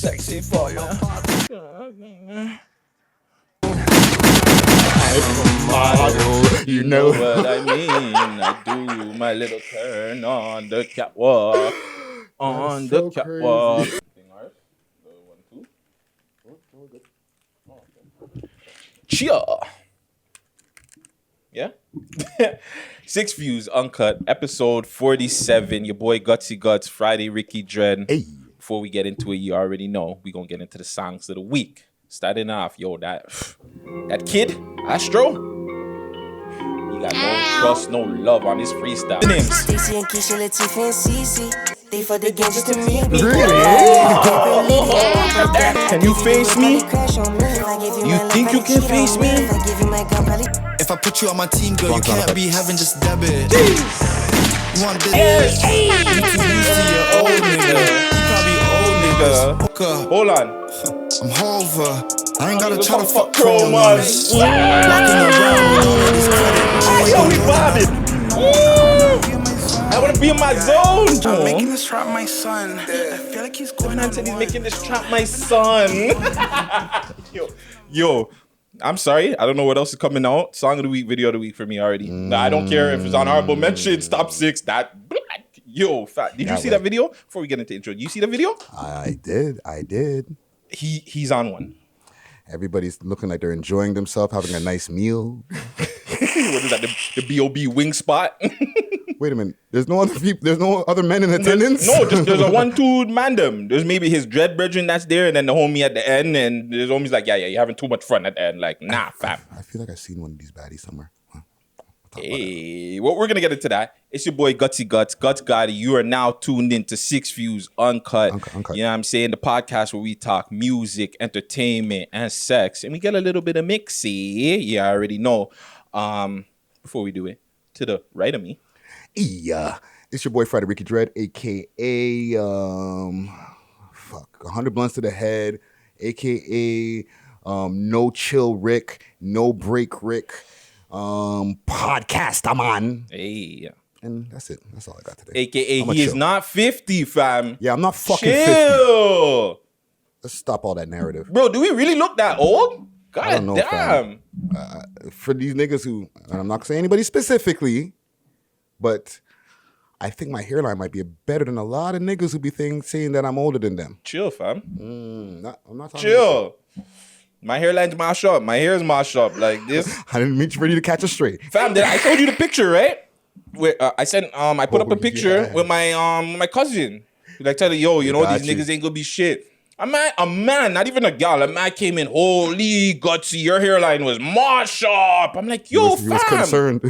sexy for you. You know what I mean. I do my little turn on the catwalk. On the catwalk. Cheer. Yeah. 6 Views Uncut, episode 47. Your boy Guttz, Friday, Ricky Dread. Hey. Before we get into it, you already know we're gonna get into the songs of the week. Starting off, yo, that kid, Astro. He got no trust, no love on his freestyle. Stacy and Keisha, Latifah and Cece. They for the game just to meet me. Can you face me? You think you can face me? If I put you on my team, girl, you can't be having just debit. You want this? You too used to your old nigga. You probably old niggas. Hold on. I'm Hover. I ain't gotta try to fuck chromas. Yo, we bobbing. I wanna be in my zone. I'm making this trap my son. I feel like he's going on. He's making this trap my son. Yo. I'm sorry. I don't know what else is coming out. Song of the week, video of the week for me already. Nah, I don't care if it's on honorable mentions, top 6. Yo, fat. Did you see that video? Before we get into intro, you see the video? I did. He's on one. Everybody's looking like they're enjoying themselves, having a nice meal. What is that? The B.O.B. wing spot? Wait a minute. There's no other people. There's no other men in attendance. Just there's a 1-2 mandem. There's maybe his dread brethren that's there, and then the homie at the end, and there's homies like, yeah, you're having too much fun at the end. Like, nah, fam. I feel like I've seen one of these baddies somewhere. Hey, well, we're gonna get into that. It's your boy Guttz Gotti. You are now tuned into 6 Views Uncut. Uncut. You know what I'm saying? The podcast where we talk music, entertainment, and sex, and we get a little bit of mixy. Yeah, I already know. Before we do it, to the right of me. Yeah, it's your boy Friday Ricky Dread, aka 100 blunts to the head, aka No Chill Rick, No Break Rick, podcast I'm on. Hey, and that's it. That's all I got today. AKA he is not 50, fam. Yeah, I'm not fucking chill. 50. Let's stop all that narrative, bro. Do we really look that old? God I don't know, damn. For these niggas who, and I'm not gonna say anybody specifically, but I think my hairline might be better than a lot of niggas who be saying that I'm older than them. Chill, fam. I'm not talking chill. My hairline's mashed up. My hair is mashed up like this. I didn't mean you ready to catch a straight. Fam, I told you the picture, right? Where I sent I put up a picture with my cousin. Like tell her, yo, you know these niggas ain't gonna be shit. A man, not even a gal. A man came in, holy gutsy, your hairline was mashed up. I'm like, yo, fam. You was concerned.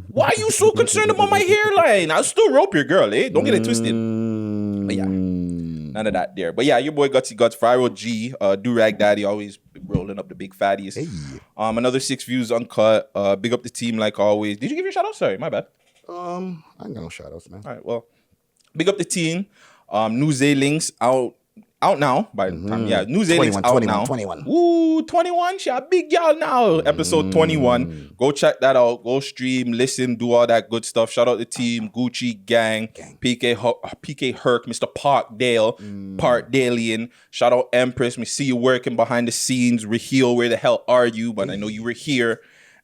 Why are you so concerned about my hairline? I'll still rope your girl, eh? Don't get it twisted. But yeah, none of that there. But yeah, your boy Guttz, Viral G, Do-Rag Daddy, always rolling up the big fatties. Hey. Another 6 Views Uncut. Big up the team like always. Did you give your shout out? Sorry, my bad. I ain't got no shout outs, man. All right, well, big up the team. New Links out now by the time, New Zealand's out 21, now. 21. Ooh, 21. She a big y'all now. Episode 21. Go check that out. Go stream, listen, do all that good stuff. Shout out the team, Gucci Gang. PK Herc, Mr. Parkdalian. Shout out Empress. We see you working behind the scenes. Raheel, where the hell are you? But I know you were here.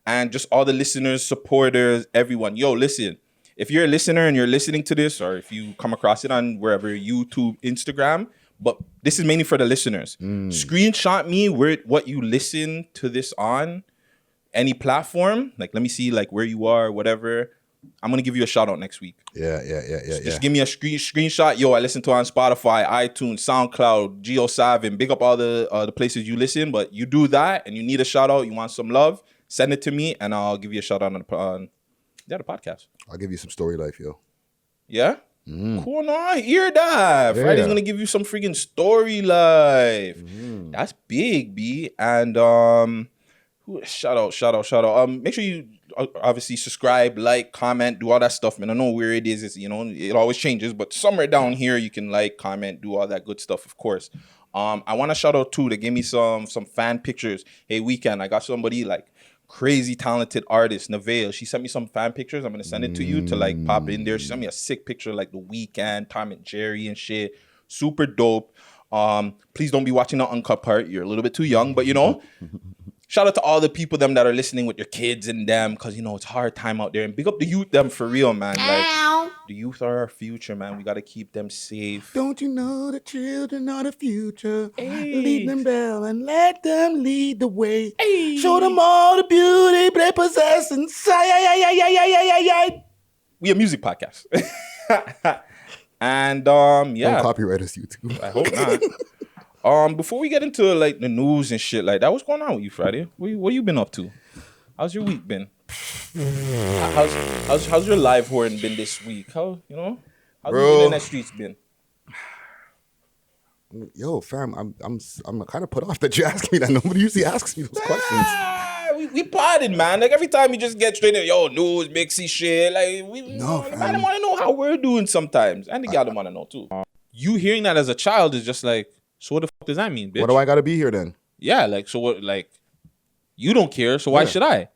And just all the listeners, supporters, everyone. Yo, listen. If you're a listener and you're listening to this, or if you come across it on wherever, YouTube, Instagram, but this is mainly for the listeners. Screenshot me what you listen to this on, any platform. Like, let me see like where you are, whatever. I'm gonna give you a shout out next week. Yeah. Just give me a screenshot. Yo, I listen to it on Spotify, iTunes, SoundCloud, Geo7. Big up all the places you listen. But you do that, and you need a shout out. You want some love? Send it to me, and I'll give you a shout out on the podcast. I'll give you some story life, yo. Yeah. Cool, no, hear that. Yeah. Friday's gonna give you some freaking story life. That's big, B. And shout out. Make sure you obviously subscribe, like, comment, do all that stuff, man. I know where it is. It's, it always changes, but somewhere down here you can like, comment, do all that good stuff, of course. I want to shout out too. They gave me some fan pictures. Hey, Weekend, I got somebody like crazy talented artist, Nevaeh. She sent me some fan pictures. I'm gonna send it to you to like pop in there. She sent me a sick picture like The Weeknd, Tom and Jerry and shit. Super dope. Please don't be watching the uncut part. You're a little bit too young, but you know. Shout out to all the people them that are listening with your kids and them, because you know it's hard time out there. And big up the youth them for real, man. Like the youth are our future, man. We gotta keep them safe. Don't you know the children are the future? Hey. Lead them well and let them lead the way. Hey. Show them all the beauty they possess inside. We a music podcast. And yeah. Don't copyright us, YouTube. I hope not. Before we get into like the news and shit like that, what's going on with you, Friday? What you been up to? How's your week been? How's your live horn been this week? How's the internet streets been? Yo, fam, I'm kind of put off that you asked me that. Nobody usually asks me those questions. We potted, man. Like every time you just get straight in, yo, news, mixy shit. Like I don't want to know how we're doing sometimes, and the gal don't want to know too. You hearing that as a child is just like. So what the fuck does that mean, bitch? What do I gotta be here then? Yeah, like, so what, like, you don't care, so why should I?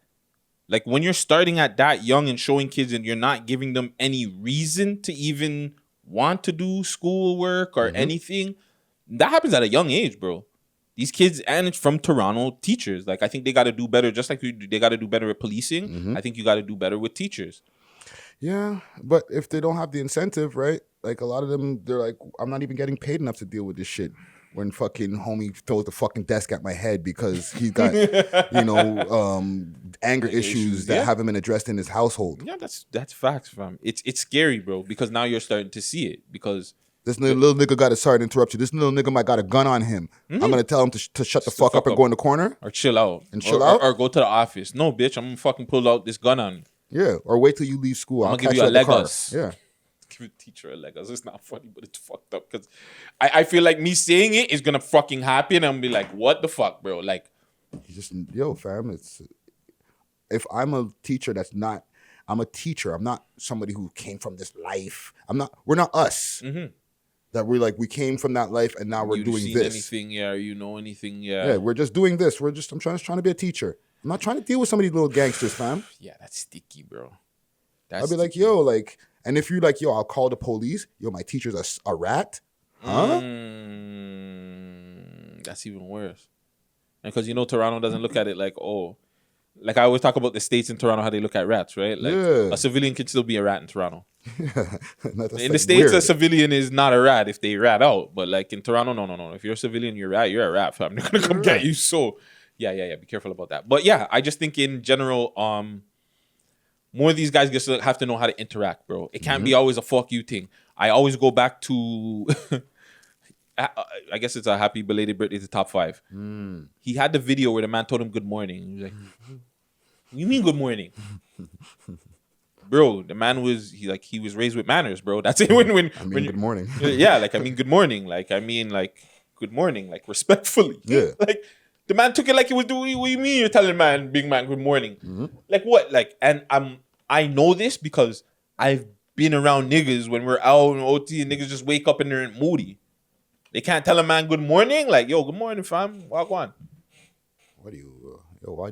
Like, when you're starting at that young and showing kids and you're not giving them any reason to even want to do schoolwork or anything, that happens at a young age, bro. These kids, and it's from Toronto, teachers. Like, I think they gotta do better, just like they gotta do better at policing. I think you gotta do better with teachers. Yeah, but if they don't have the incentive, right? Like, a lot of them, they're like, I'm not even getting paid enough to deal with this shit. When fucking homie throws the fucking desk at my head because he's got, anger issues that haven't been addressed in his household. Yeah, that's facts, fam. It's scary, bro, because now you're starting to see it. Because this little nigga got sorry to interrupt you. This little nigga might got a gun on him. I'm gonna tell him to shut the fuck up and go in the corner or chill out or go to the office. No, bitch, I'm gonna fucking pull out this gun on you. Yeah, or wait till you leave school. I'm gonna give you a Legos. Yeah. Give a teacher a Legos. It's not funny, but it's fucked up because I feel like me saying it is gonna fucking happen. And I'm gonna be like, what the fuck, bro? Like, fam. It's if I'm a teacher I'm a teacher. I'm not somebody who came from this life. We're not us. That we came from that life and now we're doing this. Anything? Yeah. You know anything? Yeah. Yeah. We're just doing this. I'm trying to be a teacher. I'm not trying to deal with some of these little gangsters, fam. Yeah, that's sticky, bro. I'll be like, and if you're like, I'll call the police. My teacher's a rat. Huh? That's even worse. And because Toronto doesn't look at it like, like I always talk about the states in Toronto, how they look at rats, right? Like a civilian can still be a rat in Toronto. In the States, a civilian is not a rat if they rat out. But like in Toronto, no. If you're a civilian, you're a rat, fam. They're gonna come get you. So yeah. Be careful about that. But yeah, I just think in general, more of these guys just have to know how to interact, bro. It can't be always a fuck you thing. I always go back to, I guess it's a happy belated birthday to Top 5. He had the video where the man told him good morning. He was like, what do you mean good morning? Bro, the man was, he was raised with manners, bro. That's it. When good morning. Yeah, like, I mean good morning. Like, I mean, like, good morning. Like, respectfully. Yeah. Like, the man took it like he was doing, what do you mean you're telling man, big man, good morning? Like, what? Like, and I know this because I've been around niggas when we're out in OT and niggas just wake up and they're moody. They can't tell a man good morning. Like, yo, good morning, fam. Walk on. Why do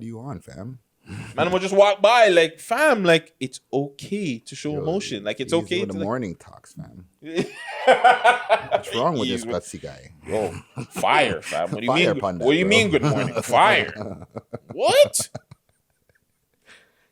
you on, fam? Man, I'm gonna just walk by. Like, fam, like, it's okay to show emotion. Like, it's okay to the morning talks, fam. What's wrong with this gutsy guy? Yo, fire, fam. What do you fire mean? Panda, what do you mean good morning? Fire. What?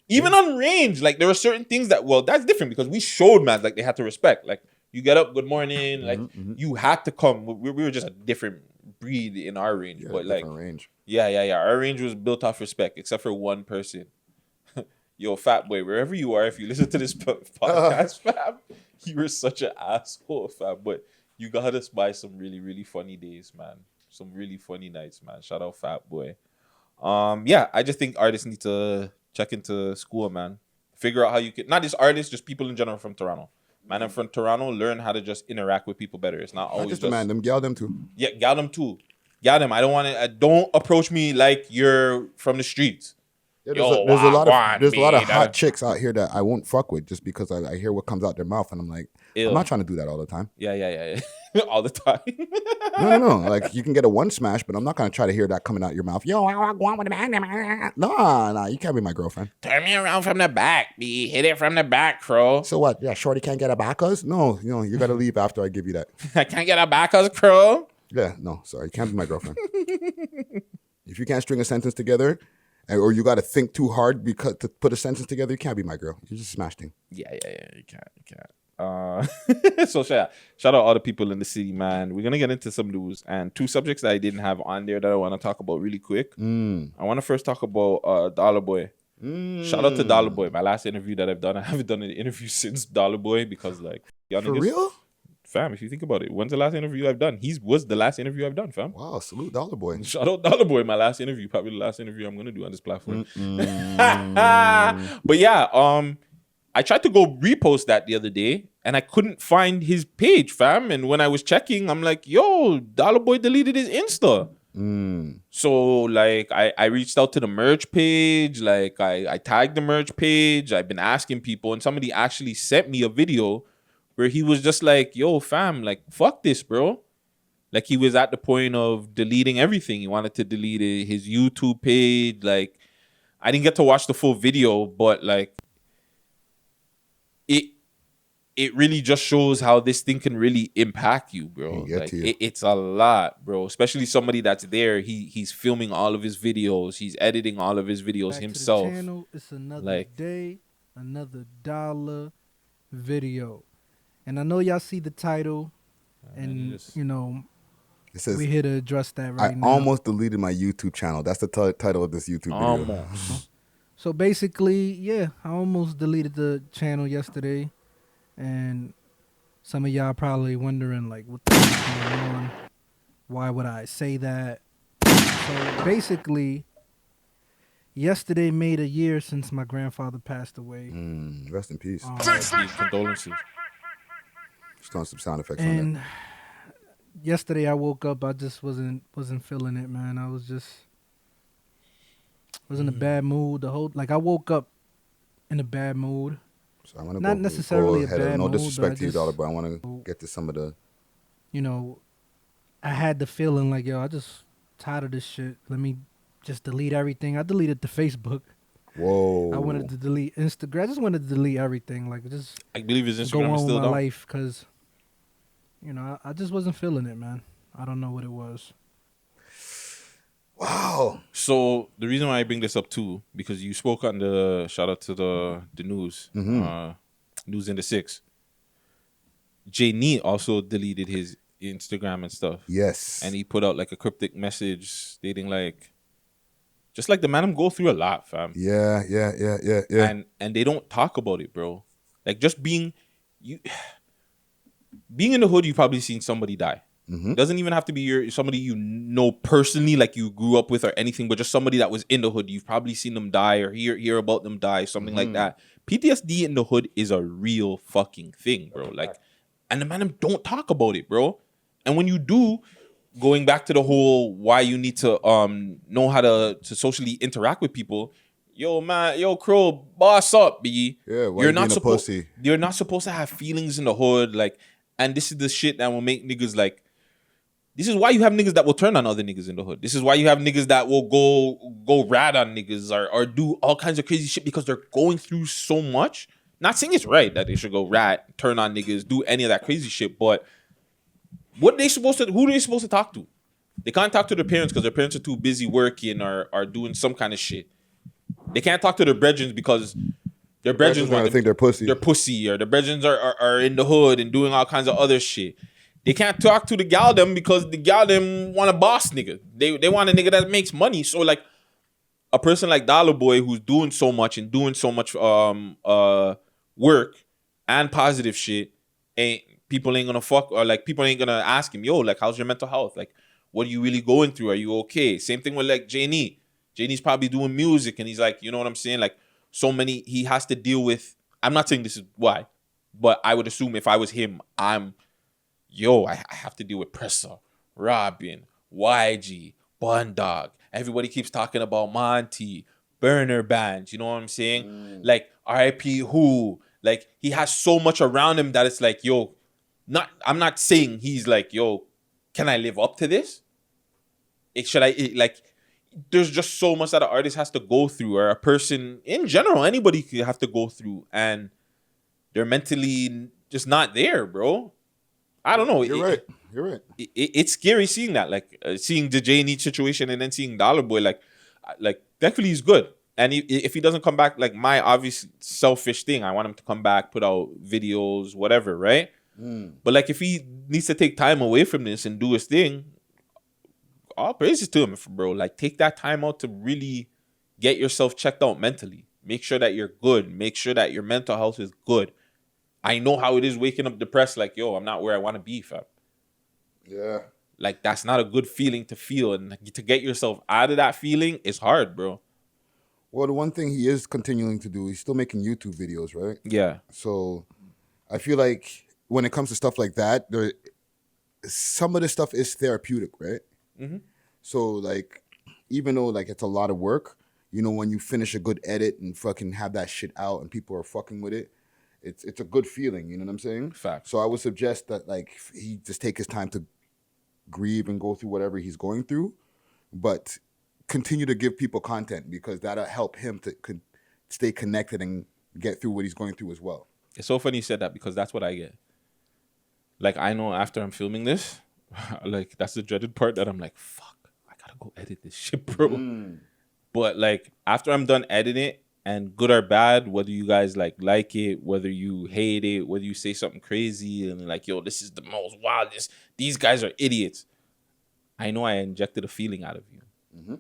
Even on range, like there were certain things that's different because we showed man like they had to respect. Like you get up, good morning, like you had to come. We were just a different breed in our range, but like range. Yeah. Our range was built off respect, except for one person. Yo, fat boy, wherever you are, if you listen to this podcast, fam, you were such an asshole, fam. But you got us by some really, really funny days, man. Some really funny nights, man. Shout out, fat boy. Yeah, I just think artists need to check into school, man. Figure out how you can, not just artists, just people in general from Toronto. Man, I'm from Toronto, learn how to just interact with people better. It's not always just man, them, gal them too. Yeah, gal them too. Gal them. I don't want to, don't approach me like you're from the streets. Yeah, there's a lot of hot chicks out here that I won't fuck with just because I hear what comes out their mouth and I'm like, ew. I'm not trying to do that all the time. Yeah. All the time. No. Like you can get a one smash, but I'm not gonna try to hear that coming out your mouth. Yo, I want with a man. Nah, you can't be my girlfriend. Turn me around from the back, B. Hit it from the back, crow. So what? Yeah, shorty can't get a backers? No, you gotta leave after I give you that. I can't get a backers, crow. Yeah, no, sorry, you can't be my girlfriend. If you can't string a sentence together, or you got to think too hard because to put a sentence together, you can't be my girl. You just smashed thing. Yeah, you can't. So shout out all the people in the city, man. We're gonna get into some news and 2 subjects that I didn't have on there that I want to talk about really quick. I want to first talk about Dollar Boy. Shout out to Dollar Boy. My last interview that I've done, I haven't done an interview since Dollar Boy because like For real? Fam, if you think about it, when's the last interview I've done? He was the last interview I've done, fam. Wow, salute Dollar Boy. Shout out Dollar Boy, my last interview, probably the last interview I'm gonna do on this platform. But yeah, I tried to go repost that the other day and I couldn't find his page, fam. And when I was checking, I'm like, yo, Dollar Boy deleted his Insta. So like I reached out to the merch page, like I tagged the merch page. I've been asking people, and somebody actually sent me a video where he was just like, yo, fam, like, fuck this, bro. Like, he was at the point of deleting everything. He wanted to delete his YouTube page. Like, I didn't get to watch the full video, but, like, it really just shows how this thing can really impact you, bro. Like, it's a lot, bro. Especially somebody that's there. He's filming all of his videos. He's editing all of his videos himself. To the channel, it's another day, another dollar video. And I know y'all see the title, and you know, it says, we're here to address that right now. I almost deleted my YouTube channel. That's the title of this YouTube video. Almost. So basically, yeah, I almost deleted the channel yesterday, and some of y'all probably wondering like, what the fuck is going on? Why would I say that? So basically, yesterday made a year since my grandfather passed away. Rest in peace. Condolences. Just on some sound effects on And that. yesterday I woke up, I just wasn't feeling it, man. I was in a bad mood. I woke up in a bad mood. So I want to Not necessarily a bad no mood, disrespect but to you, Dollar Boy. I want to get to some of the. You know, I had the feeling like, yo, I just tired of this shit. Let me just delete everything. I deleted the Facebook. Whoa. I wanted to delete Instagram. I just wanted to delete everything. Like, just I believe his go Instagram on is still with my down. life because, you know, I just wasn't feeling it, man. I don't know what it was. Wow. So the reason why I bring this up too, because you spoke on the shout out to the news, News in the Six. Jay Nee also deleted his Instagram and stuff. Yes. And he put out like a cryptic message stating like, just like the man I'm go through a lot, fam. Yeah. And they don't talk about it, bro. Like just being in the hood, you've probably seen somebody die. Doesn't even have to be somebody you know personally, like you grew up with or anything, but just somebody that was in the hood. You've probably seen them die or hear about them die, something like that. PTSD in the hood is a real fucking thing, bro. Like, and the man don't talk about it, bro. And when you do, going back to the whole why you need to know how to socially interact with people. Yo, man, yo, Crow, boss up, B. Yeah, why you're you not being a supposed. pussy? You're not supposed to have feelings in the hood, like. And this is the shit that will make niggas like. This is why you have niggas that will turn on other niggas in the hood. This is why you have niggas that will go rat on niggas or do all kinds of crazy shit because they're going through so much. Not saying it's right that they should go rat, turn on niggas, do any of that crazy shit, but who are they supposed to talk to? They can't talk to their parents because their parents are too busy working or are doing some kind of shit. They can't talk to their brethren because their brethren think they're pussy. They're pussy, or the brethren are in the hood and doing all kinds of other shit. They can't talk to the gal them because the gal them want a boss nigga. They want a nigga that makes money. So like a person like Dollar Boy who's doing so much and doing so much work and positive shit, people ain't gonna fuck, or like people ain't gonna ask him, yo, like how's your mental health? Like what are you really going through? Are you okay? Same thing with like J-Nee. J-Nee's probably doing music and he's like, you know what I'm saying? Like so many, he has to deal with, I'm not saying this is why, but I would assume if I was him, I have to deal with Pressa, Robin, whyg, Bun Dog. Everybody keeps talking about Monty, burner bands, you know what I'm saying? Like RIP who, like he has so much around him that it's like, yo, I'm not saying he's like, yo, can I live up to this? There's just so much that an artist has to go through, or a person in general, anybody could have to go through, and they're mentally just not there, bro. I don't know. You're right. You're right. It's scary seeing that, like seeing the J and E situation and then seeing Dollar Boy, like thankfully he's good. And if he doesn't come back, like my obvious selfish thing, I want him to come back, put out videos, whatever, right? But like if he needs to take time away from this and do his thing, all praises to him, bro. Like take that time out to really get yourself checked out mentally. Make sure that you're good. Make sure that your mental health is good. I know how it is waking up depressed, like, yo, I'm not where I want to be, fam. Yeah. Like that's not a good feeling to feel, and to get yourself out of that feeling is hard, bro. Well, the one thing he is continuing to do, he's still making YouTube videos, right? Yeah. So I feel like when it comes to stuff like that, some of the stuff is therapeutic, right? Mm-hmm. So like, even though like it's a lot of work, you know, when you finish a good edit and fucking have that shit out and people are fucking with it, it's a good feeling. You know what I'm saying? Fact. So I would suggest that like he just take his time to grieve and go through whatever he's going through, but continue to give people content because that'll help him to stay connected and get through what he's going through as well. It's so funny you said that because that's what I get. Like I know after I'm filming this, like that's the dreaded part that I'm like, fuck, I gotta go edit this shit, bro. But like after I'm done editing it, and good or bad, whether you guys like it, whether you hate it, whether you say something crazy and like, yo, this is the most wildest, these guys are idiots. I know I injected a feeling out of you. Mm-hmm.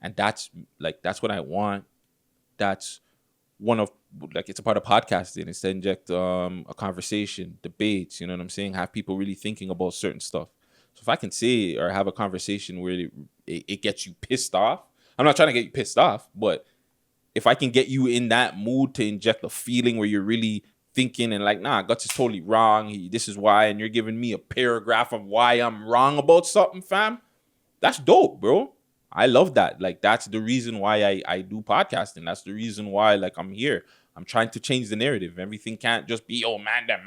And that's what I want. That's one of, like, it's a part of podcasting. It's to inject a conversation, debates, you know what I'm saying? Have people really thinking about certain stuff. So if I can say or have a conversation where it gets you pissed off, I'm not trying to get you pissed off, but if I can get you in that mood to inject a feeling where you're really thinking and like, nah, Guttz is totally wrong. This is why, and you're giving me a paragraph of why I'm wrong about something, fam. That's dope, bro. I love that. Like, that's the reason why I do podcasting. That's the reason why, like, I'm here. I'm trying to change the narrative. Everything can't just be, oh, man them.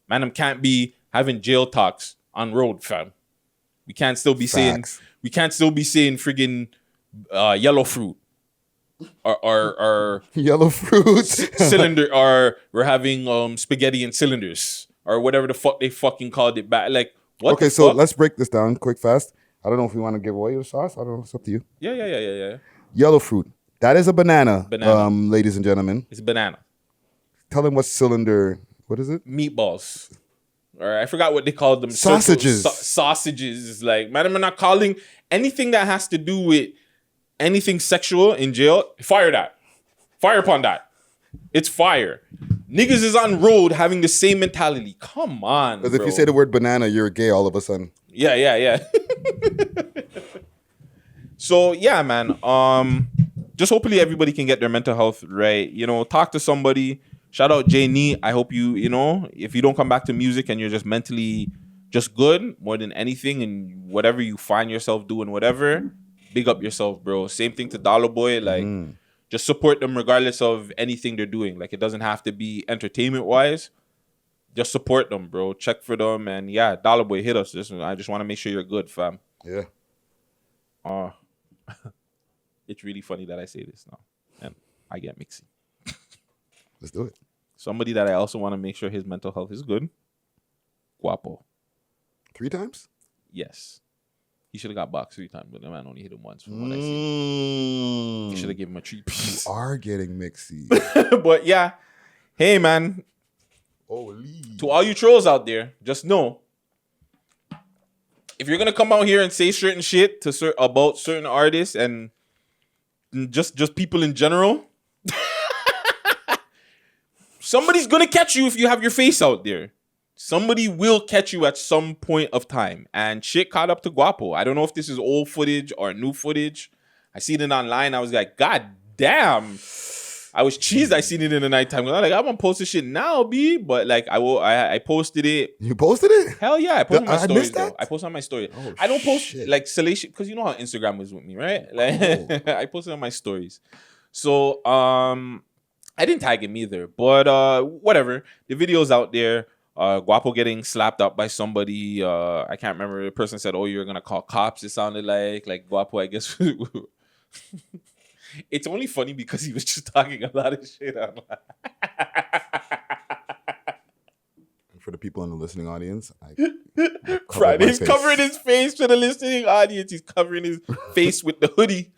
Man them can't be having jail talks on road, fam. We can't still be saying friggin' yellow fruit. Or yellow fruits cylinder, or we're having spaghetti in cylinders, or whatever the fuck they fucking called it back. Like, what? Okay, so let's break this down quick, fast. I don't know if we want to give away your sauce. I don't know. It's up to you. Yeah. Yellow fruit. That is a banana. Ladies and gentlemen. It's banana. Tell them what cylinder. What is it? Meatballs. Or I forgot what they called them. Sausages. Sausages. Like, man, I'm not calling anything that has to do with anything sexual in jail. Fire that. Fire upon that. It's fire. Niggas is on road having the same mentality. Come on, because if you say the word banana, you're gay all of a sudden. Yeah. So yeah, man. Just hopefully everybody can get their mental health right. You know, talk to somebody. Shout out J&E. I hope you know, if you don't come back to music and you're just mentally just good more than anything, and whatever you find yourself doing, whatever, big up yourself, bro. Same thing to Dollar Boy. Like, just support them regardless of anything they're doing. Like, it doesn't have to be entertainment wise. Just support them, bro. Check for them, and yeah, Dollar Boy, hit us. I just want to make sure you're good, fam. Yeah. It's really funny that I say this now, and I get mixy. Let's do it. Somebody that I also want to make sure his mental health is good. Guapo. 3 times? Yes. He should have got boxed 3 times, but the man only hit him once from what I see. He should have given him a 3-piece. You are getting mixy. But yeah. Hey, man. Holy. To all you trolls out there, just know, if you're going to come out here and say certain shit about certain artists and just people in general, somebody's going to catch you if you have your face out there. Somebody will catch you at some point of time. And shit caught up to Guapo. I don't know if this is old footage or new footage. I seen it online. I was like, God damn. I was cheesed. I seen it in the nighttime. I'm like, I'm gonna post this shit now, B. But like, I posted it. You posted it? Hell yeah, I posted my stories. Missed that? Though. I posted on my story. Oh, I don't post shit. like salacious, because you know how Instagram was with me, right? Like, I posted on my stories. So I didn't tag him either. But whatever. The video's out there. Guapo getting slapped up by somebody. I can't remember. The person said, "Oh, you're gonna call cops." It sounded like Guapo, I guess. It's only funny because he was just talking a lot of shit online. for the people in the listening audience. Friday's covering his face for the listening audience. He's covering his face with the hoodie.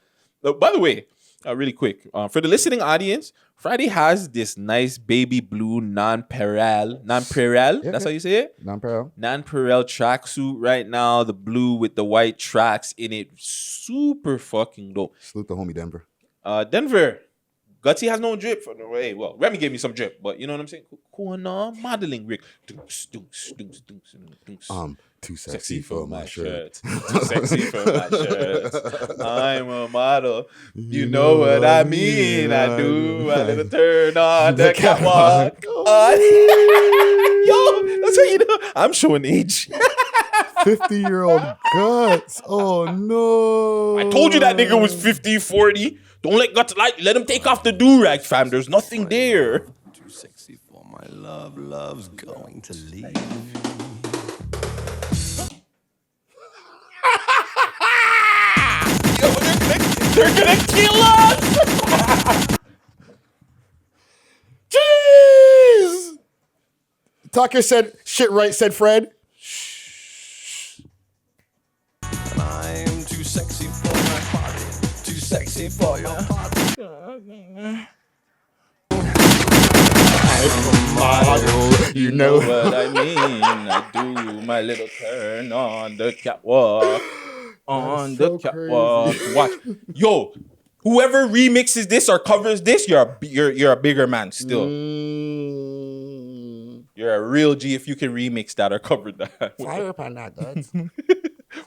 By the way, really quick, for the listening audience, Friday has this nice baby blue non-perel, that's how you say it? Non-perel tracksuit right now, the blue with the white tracks in it. Super fucking dope. Salute the homie Denver. Denver. Gutsy has no drip for the way. Well, Remy gave me some drip, but you know what I'm saying? Cool on modeling, Rick. Too sexy for my shirt. Too sexy for my shirt. I'm a model. You know what I mean. I do a little turn on the catwalk. Yo, that's how you know. I'm showing age. 50-year-old Guttz. Oh, no. I told you that nigga was 50, 40. Don't let Guttz let him take off the do-rag, fam. There's nothing there. Too sexy for my love. Love's going to leave. Yo, they're gonna kill us. Jeez. Tucker said, shit right, said Fred. I'm too sexy for my party. Too sexy for your party. You know what I mean. I do my little turn on the catwalk. On the catwalk. Watch. Yo, whoever remixes this or covers this, you're a bigger man still. You're a real G if you can remix that or cover that. Fire upon that, Guttz.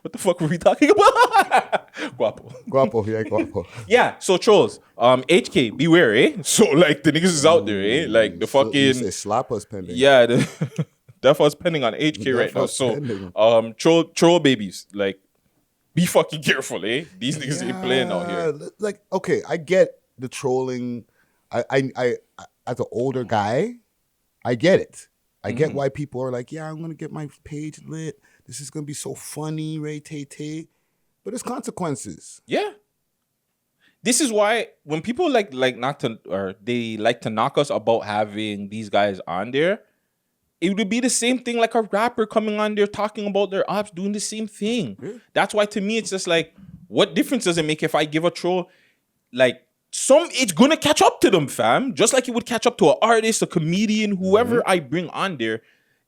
What the fuck were we talking about? Guapo. Guapo. Yeah, so trolls. HK, beware, eh? So like the niggas is out there, eh? Like the fucking slap us pending. Yeah, that was pending on HK right now. So troll babies, like be fucking careful, eh? These niggas ain't playing out here. Like, okay, I get the trolling. I as an older guy, I get it. I get why people are like, yeah, I'm gonna get my page lit. This is gonna be so funny, Ray Tay. But there's consequences. Yeah. This is why when people like not to, or they like to knock us about having these guys on there, it would be the same thing like a rapper coming on there talking about their ops, doing the same thing. Yeah. That's why to me it's just like, what difference does it make if I give a troll like it's gonna catch up to them, fam. Just like it would catch up to an artist, a comedian, whoever I bring on there.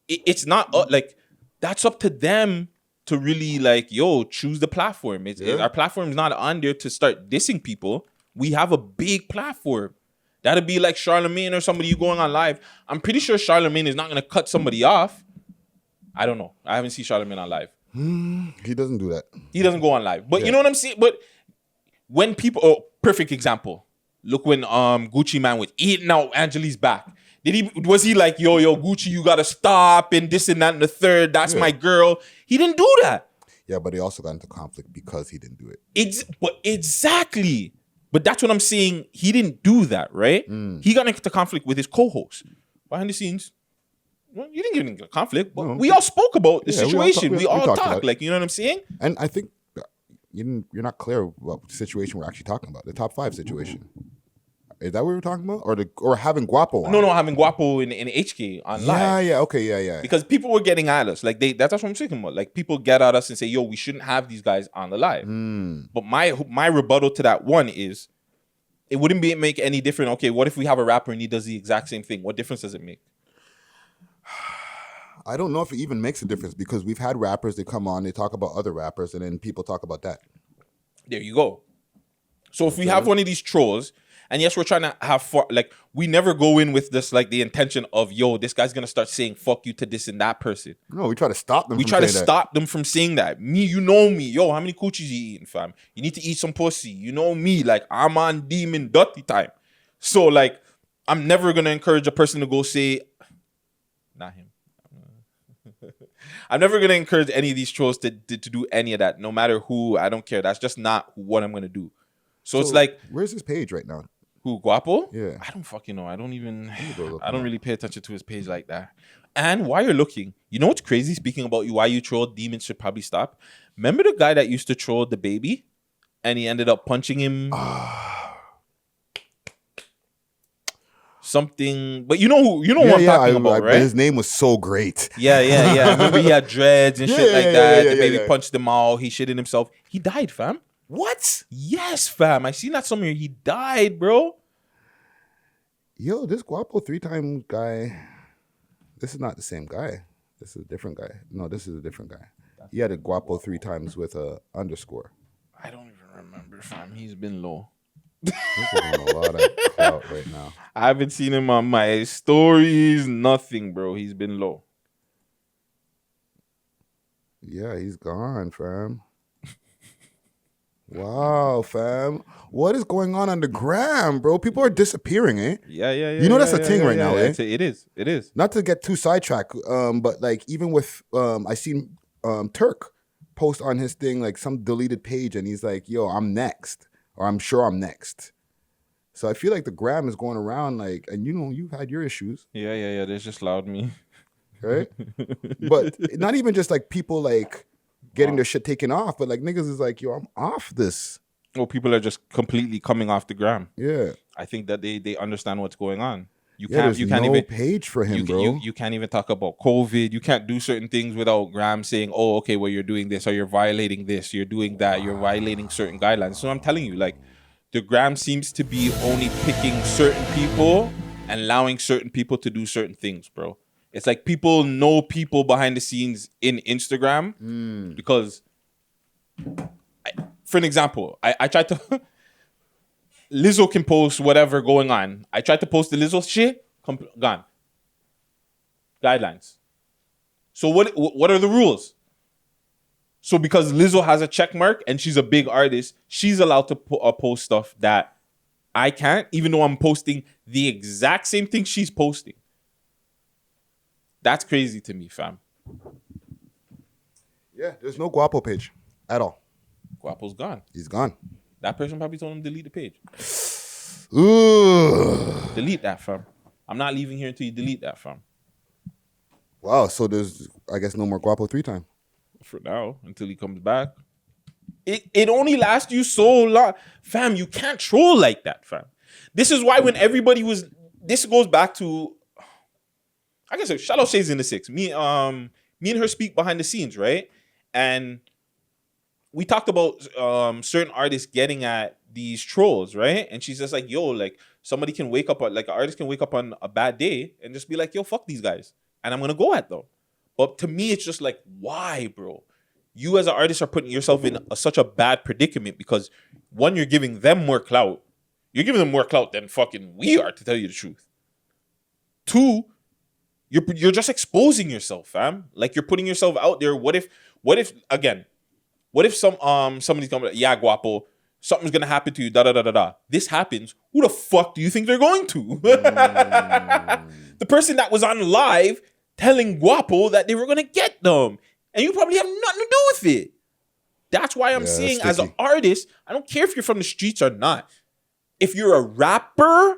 It's not like that's up to them to really like, choose the platform. Our platform is not on there to start dissing people. We have a big platform. That'd be like Charlemagne or somebody you going on live. I'm pretty sure Charlemagne is not gonna cut somebody off. I don't know. I haven't seen Charlemagne on live. He doesn't do that. He doesn't go on live. But you know what I'm saying? But when people, perfect example. Look when Gucci man was eating out Angelique's back. Was he like, yo, Gucci, you gotta stop and this and that and the third, that's my girl. He didn't do that. Yeah, but he also got into conflict because he didn't do it. Exactly. But that's what I'm saying. He didn't do that, right? He got into conflict with his co-host. Behind the scenes, well, you didn't get into conflict, but we all spoke about the situation. We all talked, like, you know what I'm saying? And I think you're not clear about the situation we're actually talking about, the top 5 situation. Is that what we're talking about? Or having Guapo on? No, having Guapo in HK on live. Yeah, okay, yeah. Because people were getting at us. Like that's what I'm saying about. Like people get at us and say, yo, we shouldn't have these guys on the live. But my rebuttal to that one is, it wouldn't make any difference. Okay, what if we have a rapper and he does the exact same thing? What difference does it make? I don't know if it even makes a difference because we've had rappers that come on, they talk about other rappers, and then people talk about that. There you go. So if we have one of these trolls, and yes, we're trying to have we never go in with this like the intention of, yo, this guy's gonna start saying fuck you to this and that person. No, we try to stop them. We try to stop them from saying that. Me, you know me, yo, how many coochies you eating, fam? You need to eat some pussy. You know me, like I'm on demon dirty time. So like, I'm never gonna encourage a person to go say, not him. I'm never gonna encourage any of these trolls to do any of that. No matter who, I don't care. That's just not what I'm gonna do. So it's like, where's his page right now? Who, Guapo? Yeah. I don't fucking know. I don't really pay attention to his page like that. And while you're looking, you know what's crazy? Speaking about why you troll, demons should probably stop. Remember the guy that used to troll the baby? And he ended up punching him? something, but you know what I'm talking about, right? But his name was so great. Yeah. I remember he had dreads and shit like that. The baby punched him out. He shit in himself. He died, fam. What? Yes, fam. I seen that somewhere. He died, bro. Yo, this Guapo 3-time guy. This is not the same guy. This is a different guy. No, this is a different guy. He had a Guapo 3 times with a underscore. I don't even remember, fam. He's been low. He's getting a lot of clout right now. I haven't seen him on my stories. Nothing, bro. He's been low. Yeah, he's gone, fam. Wow, fam. What is going on the gram, bro? People are disappearing, eh? Yeah. You know that's a thing right now, eh? It is. Not to get too sidetracked, but like even with I seen Turk post on his thing like some deleted page, and he's like, "Yo, I'm next," or "I'm sure I'm next." So I feel like the gram is going around like, and you know, you've had your issues. Yeah. They just loud me. Right? But not even just like people like getting their shit taken off, but like niggas is like, yo, I'm off this. Oh, people are just completely coming off the gram. Yeah. I think that they understand what's going on. You There's can't no even page for him, bro. You can't even talk about COVID. You can't do certain things without Graham saying, "Oh, okay, well, you're doing this, or you're violating this, you're doing that, you're violating certain guidelines." So I'm telling you, like, the Graham seems to be only picking certain people and allowing certain people to do certain things, bro. It's like people know people behind the scenes in Instagram because, for an example, I tried to. Lizzo can post whatever going on. I tried to post the Lizzo shit, gone. Guidelines. So what are the rules? So because Lizzo has a check mark and she's a big artist, she's allowed to post stuff that I can't, even though I'm posting the exact same thing she's posting. That's crazy to me, fam. Yeah, there's no Guapo page at all. Guapo's gone. He's gone. That person probably told him to delete the page. Ooh. Delete that, fam. I'm not leaving here until you delete that, fam. Wow, so there's, I guess, no more Guapo 3-time. For now, until he comes back. It only lasts you so long. Fam, you can't troll like that, fam. This is why when everybody was... This goes back to... I guess shout out Shay's in the Six. Me and her speak behind the scenes, right? And we talked about certain artists getting at these trolls, right? And she's just like, yo, like somebody can wake up, like an artist can wake up on a bad day and just be like, yo, fuck these guys. And I'm going to go at them. But to me, it's just like, why, bro? You as an artist are putting yourself in such a bad predicament because one, you're giving them more clout. You're giving them more clout than fucking we are, to tell you the truth. Two, you're just exposing yourself, fam. Like you're putting yourself out there. What if somebody's coming, yeah, Guapo, something's gonna happen to you, da. This happens. Who the fuck do you think they're going to? The person that was on live telling Guapo that they were gonna get them. And you probably have nothing to do with it. That's why I'm saying as an artist, I don't care if you're from the streets or not. If you're a rapper,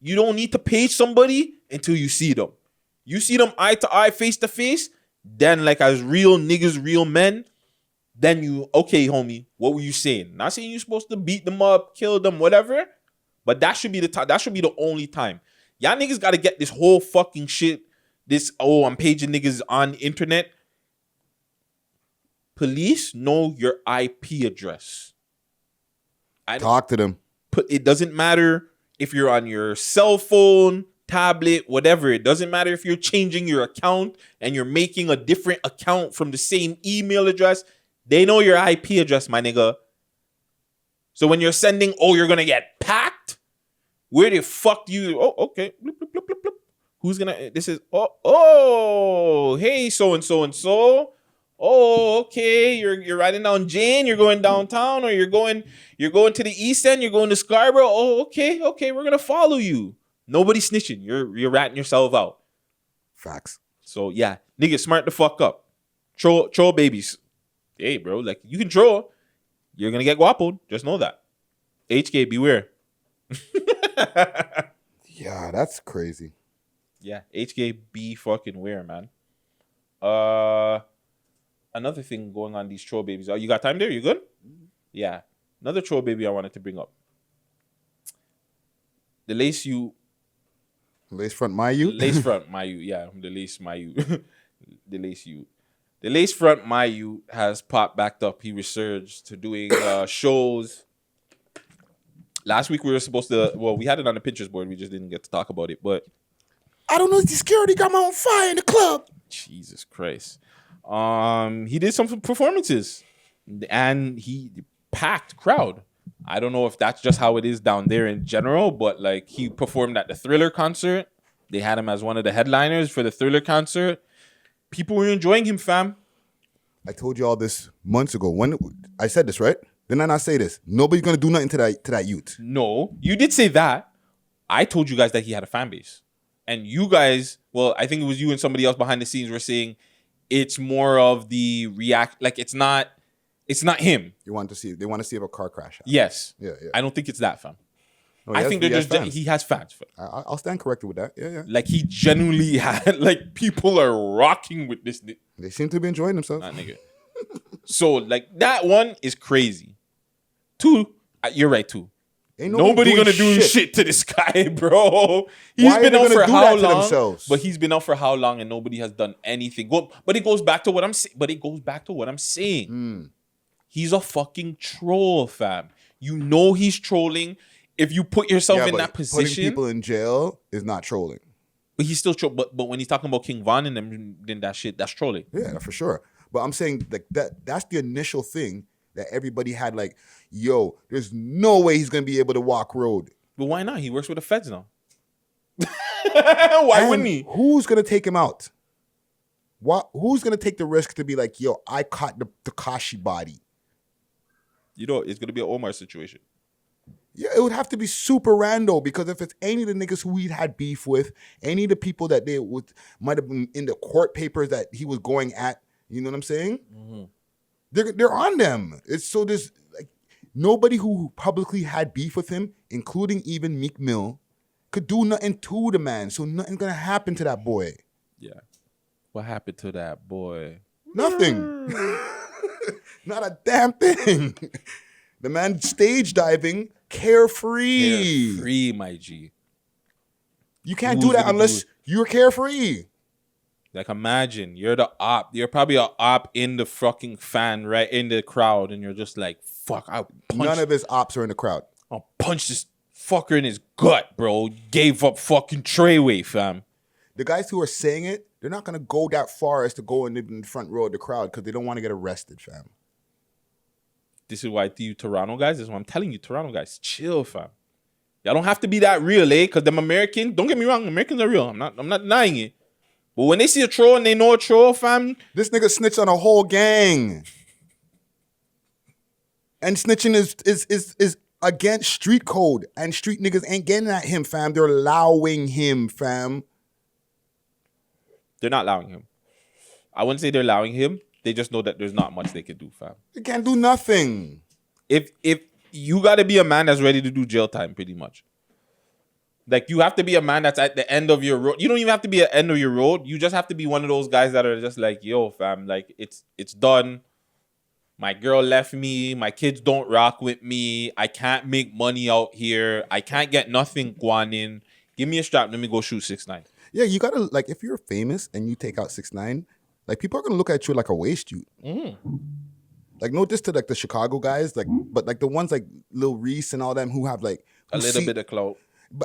you don't need to page somebody until you see them. You see them eye to eye, face to face, then like as real niggas, real men, then you, okay, homie, what were you saying? Not saying you're supposed to beat them up, kill them, whatever, but that should be the time. That should be the only time. Y'all niggas got to get this whole fucking shit, this, oh, I'm paging niggas on the internet. Police know your IP address. Talk to them. It doesn't matter if you're on your cell phone, tablet, whatever. It doesn't matter if you're changing your account and you're making a different account from the same email address. They know your IP address, my nigga. So when you're sending, oh, you're gonna get packed? Where the fuck do you? Oh, okay. Bloop, bloop, bloop, bloop, bloop. Who's gonna? This is. Oh, hey, so and so and so. Oh, okay. You're riding down Jane. You're going downtown, or you're going to the East End. You're going to Scarborough. Oh, okay. We're gonna follow you. Nobody snitching. You're ratting yourself out. Facts. So yeah, nigga, smart the fuck up. Troll babies. Hey, bro, like you can troll. You're gonna get guapoed. Just know that. HK, beware. Yeah, that's crazy. Yeah, HK, be fucking wear, man. Another thing going on these troll babies. Oh, you got time there? You good? Yeah. Another troll baby I wanted to bring up. The lace you Lace front, my you. Lace front, my you. Yeah, the lace, my you. The lace you. The lace front, my you has popped back up. He resurged to doing shows. Last week we were supposed to. Well, we had it on the Pinterest board. We just didn't get to talk about it. But I don't know if the security got my own fire in the club. Jesus Christ. He did some performances, and he packed crowd. I don't know if that's just how it is down there in general, but like he performed at the Thriller concert. They had him as one of the headliners for the Thriller concert. People were enjoying him, fam. I told you all this months ago. When I said this, right? Didn't I not say this? Nobody's gonna do nothing to that youth. No, you did say that. I told you guys that he had a fan base. And you guys, well, I think it was you and somebody else behind the scenes were saying it's more of the react, like it's not him. They want to see if a car crash happens. Yes. Yeah. I don't think it's that, fam. No, I think he has fans. Fam. I'll stand corrected with that. Yeah. Like he genuinely had, like people are rocking with this. They seem to be enjoying themselves. Nah, nigga. So like that one is crazy. Two, you're right too. Ain't Nobody gonna do shit to this guy, bro. He's been out for how long? But he's been out for how long, and nobody has done anything. But it goes back to what I'm saying. He's a fucking troll, fam. You know he's trolling. If you put yourself in that position, putting people in jail is not trolling. But he's still troll. But when he's talking about King Von and them, then that shit, that's trolling. Yeah, for sure. But I'm saying like that's the initial thing that everybody had. Like, yo, there's no way he's gonna be able to walk road. But why not? He works with the feds now. Why wouldn't he? Who's gonna take him out? Who's gonna take the risk to be like, yo, I caught the Tekashi body? You know, it's gonna be an Omar situation. Yeah, it would have to be super rando, because if it's any of the niggas who he'd had beef with, any of the people that might have been in the court papers that he was going at, you know what I'm saying? Mm-hmm. They're on them. It's so there's like nobody who publicly had beef with him, including even Meek Mill, could do nothing to the man. So nothing's gonna happen to that boy. Yeah. What happened to that boy? Nothing. Not a damn thing. The man stage diving carefree. Carefree, my G. You can't do that unless you're carefree. Like imagine you're the op. You're probably an op in the fucking fan, right in the crowd, and you're just like, "Fuck!" None of his ops are in the crowd. I'll punch this fucker in his gut, bro. Gave up fucking Treyway, fam. The guys who are saying it, they're not gonna go that far as to go in the front row of the crowd because they don't want to get arrested, fam. This is why you Toronto guys. This is what I'm telling you, Toronto guys. Chill, fam. Y'all don't have to be that real, eh? Because them Americans, don't get me wrong, Americans are real. I'm not denying it. But when they see a troll and they know a troll, fam. This nigga snitched on a whole gang. And snitching is against street code. And street niggas ain't getting at him, fam. They're allowing him, fam. They're not allowing him. I wouldn't say they're allowing him. They just know that there's not much they can do, fam. They can't do nothing. If you got to be a man that's ready to do jail time, pretty much. Like, you have to be a man that's at the end of your road. You don't even have to be at the end of your road. You just have to be one of those guys that are just like, yo, fam, like, it's done. My girl left me. My kids don't rock with me. I can't make money out here. I can't get nothing going in. Give me a strap. Let me go shoot 6ix9ine. Yeah, you got to, like, if you're famous and you take out 6ix9ine, like, people are going to look at you like a waste youth. Like, no diss to, like, the Chicago guys, like, but, like, the ones like Lil Reese and all them who have, like... A little bit of clout.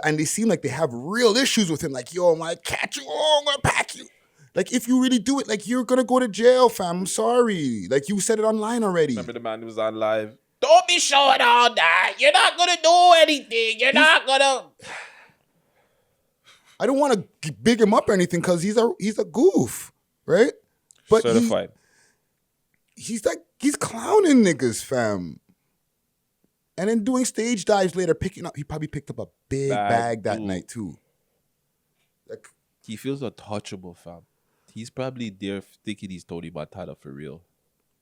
And they seem like they have real issues with him. Like, yo, I'm gonna catch you. Oh, I'm gonna pack you. Like, if you really do it, like, you're gonna go to jail, fam. I'm sorry. Like, you said it online already. Remember the man who was on live? Don't be showing all that. You're not gonna do anything. You're not gonna... I don't want to big him up or anything because he's a goof, right? But certified. He's clowning niggas, fam. And then doing stage dives later, he probably picked up a big bag that night too. Like, he feels untouchable, fam. He's probably there thinking he's Tony Montana for real.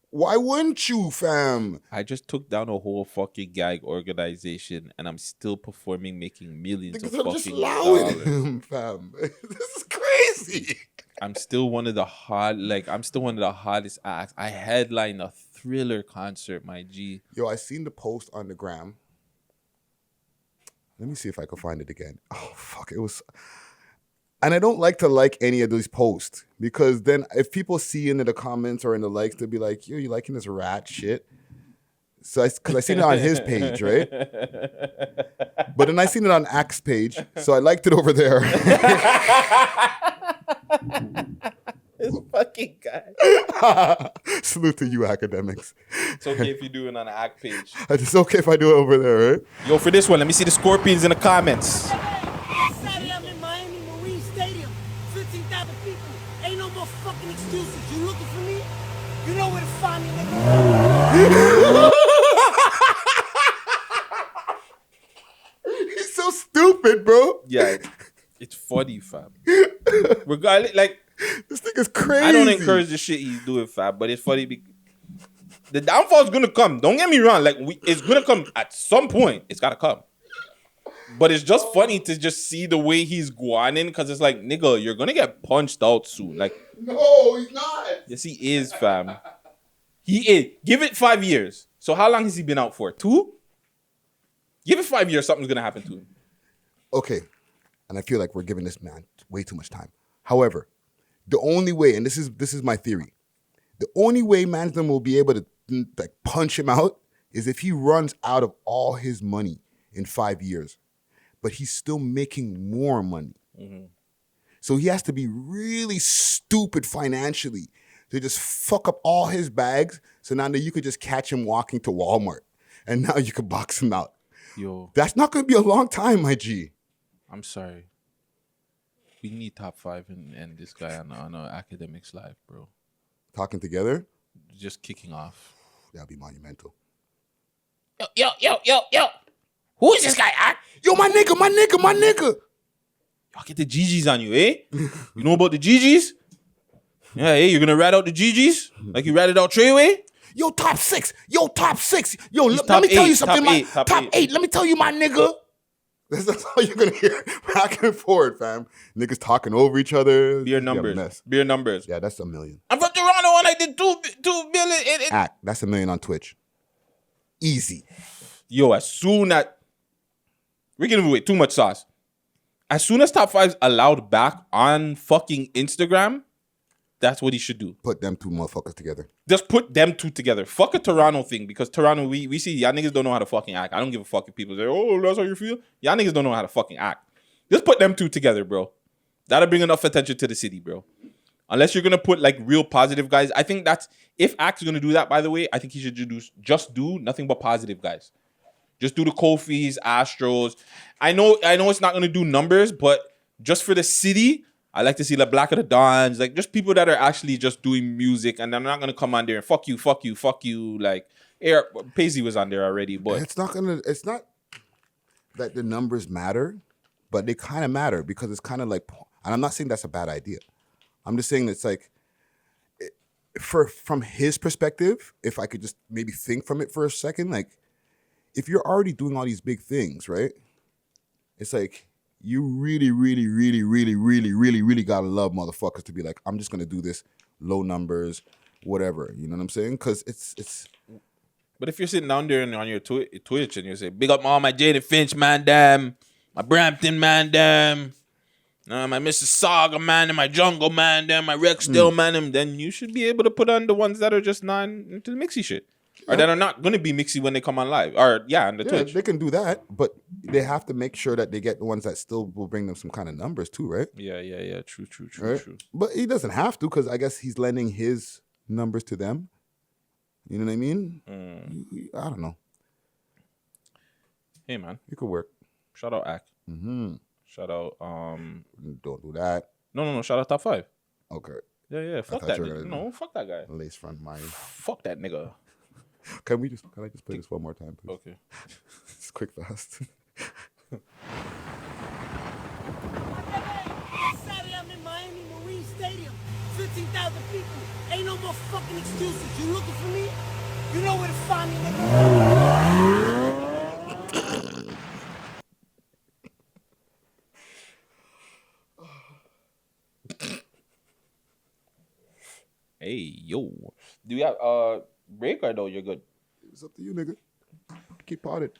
Why wouldn't you, fam? I just took down a whole fucking gag organization and I'm still performing, making millions of fucking just allowing dollars. Him, fam. This is crazy. I'm still one of the hottest acts. I headline a Thriller concert, my G. Yo, I seen the post on the gram. Let me see if I can find it again. Oh, fuck. It was... And I don't like to like any of these posts because then if people see into the comments or in the likes, they'll be like, yo, you liking this rat shit? So because I seen it on his page, right? But then I seen it on Act's page, so I liked it over there. This fucking guy. Salute to you, academics. It's okay if you do it on the Act page. It's okay if I do it over there, right? Yo, for this one, let me see the Scorpions in the comments. Saturday, I'm in Miami Marine Stadium. 15,000 people. Ain't no more fucking excuses. You looking for me? You know where to find me, nigga. He's so stupid, bro. Yeah, it's funny, fam. Regardless, like, This thing is crazy. I don't encourage the shit he's doing, fam, but it's funny because the downfall is gonna come. Don't get me wrong. Like, it's gonna come at some point. It's gotta come. But it's just funny to just see the way he's guaning because it's like, nigga, you're gonna get punched out soon. Like, No, he's not. yes, he is, fam. He is. Give it 5 years. So how long has he been out for? 2? Give it 5 years, something's gonna happen to him. Okay, and I feel like we're giving this man way too much time. However, the only way, and this is my theory, the only way management will be able to like punch him out is if he runs out of all his money in 5 years, but he's still making more money. Mm-hmm. So he has to be really stupid financially to just fuck up all his bags. So now that you could just catch him walking to Walmart, and now you could box him out. Yo, That's not going to be a long time, my G. I'm sorry. We need top 5 and this guy on our academics live, bro. Talking together, Just kicking off. that'd be monumental. Yo. Who is this guy? Yo, my nigga. Y'all get the GGs on you, eh? You know about the GGs? Yeah, hey, you're gonna rat out the GGs? Like you ratted out Treyway? Yo, top 6. Yo, let top me tell you eight, something. top eight. Let me tell you, my nigga. That's all you're going to hear back and forth, fam. Niggas talking over each other. Beer It's gonna be a numbers. mess. Beer numbers. Yeah, that's $1 million. I'm from Toronto and I did 2 billion. Act, that's $1 million on Twitch. Easy. Yo, as soon as... We're giving away too much sauce. As soon as top 5's allowed back on fucking Instagram, that's what he should do. Put them two motherfuckers together. Just put them two together. Fuck a Toronto thing because Toronto, we see y'all niggas don't know how to fucking act. I don't give a fuck if people say, oh, that's how you feel. Y'all niggas don't know how to fucking act. Just put them two together, bro. That'll bring enough attention to the city, bro. Unless you're gonna put like real positive guys. I think that's if Act's gonna do that, by the way, I think he should just do nothing but positive guys. Just do the Kofis, Astros. I know it's not gonna do numbers, but just for the city, I like to see the Black of the Dons, like just people that are actually just doing music, and I'm not gonna come on there and fuck you. Like Paisley was on there already, but It's not that the numbers matter, but they kind of matter because it's kind of like, and I'm not saying that's a bad idea. I'm just saying it's like, from his perspective, if I could just maybe think from it for a second, like if you're already doing all these big things, right? It's like you really gotta love motherfuckers to be like, I'm just gonna do this low numbers, whatever. You know what I'm saying? Because it's. But if you're sitting down there and on your Twitch and you say, big up all my Jaden Finch, man, damn. My Brampton, man, damn. My Mississauga, man, and my Jungle, man, damn. My Rexdale, man, then you should be able to put on the ones that are just not into the mixy shit. Or that are not going to be mixy when they come on live. Or, on the Twitch. They can do that, but they have to make sure that they get the ones that still will bring them some kind of numbers too, right? Yeah. True. Right? But he doesn't have to because I guess he's lending his numbers to them. You know what I mean? I don't know. Hey, man. It could work. Shout out Act. Mm-hmm. Shout out... Don't do that. No. Shout out top 5. Okay. Yeah. Fuck thought that you were nigga. gonna- No, fuck that guy. Lace front mine. Fuck that nigga. Can I just play this one more time, please? Okay. It's quick, fast. Saturday, I'm in Miami Marine Stadium. 15,000 people. Ain't no more fucking excuses. You looking for me? You know where to find me, nigga. Hey, yo. Do you have break or no? You're good. It's up to you, nigga. Keep potted.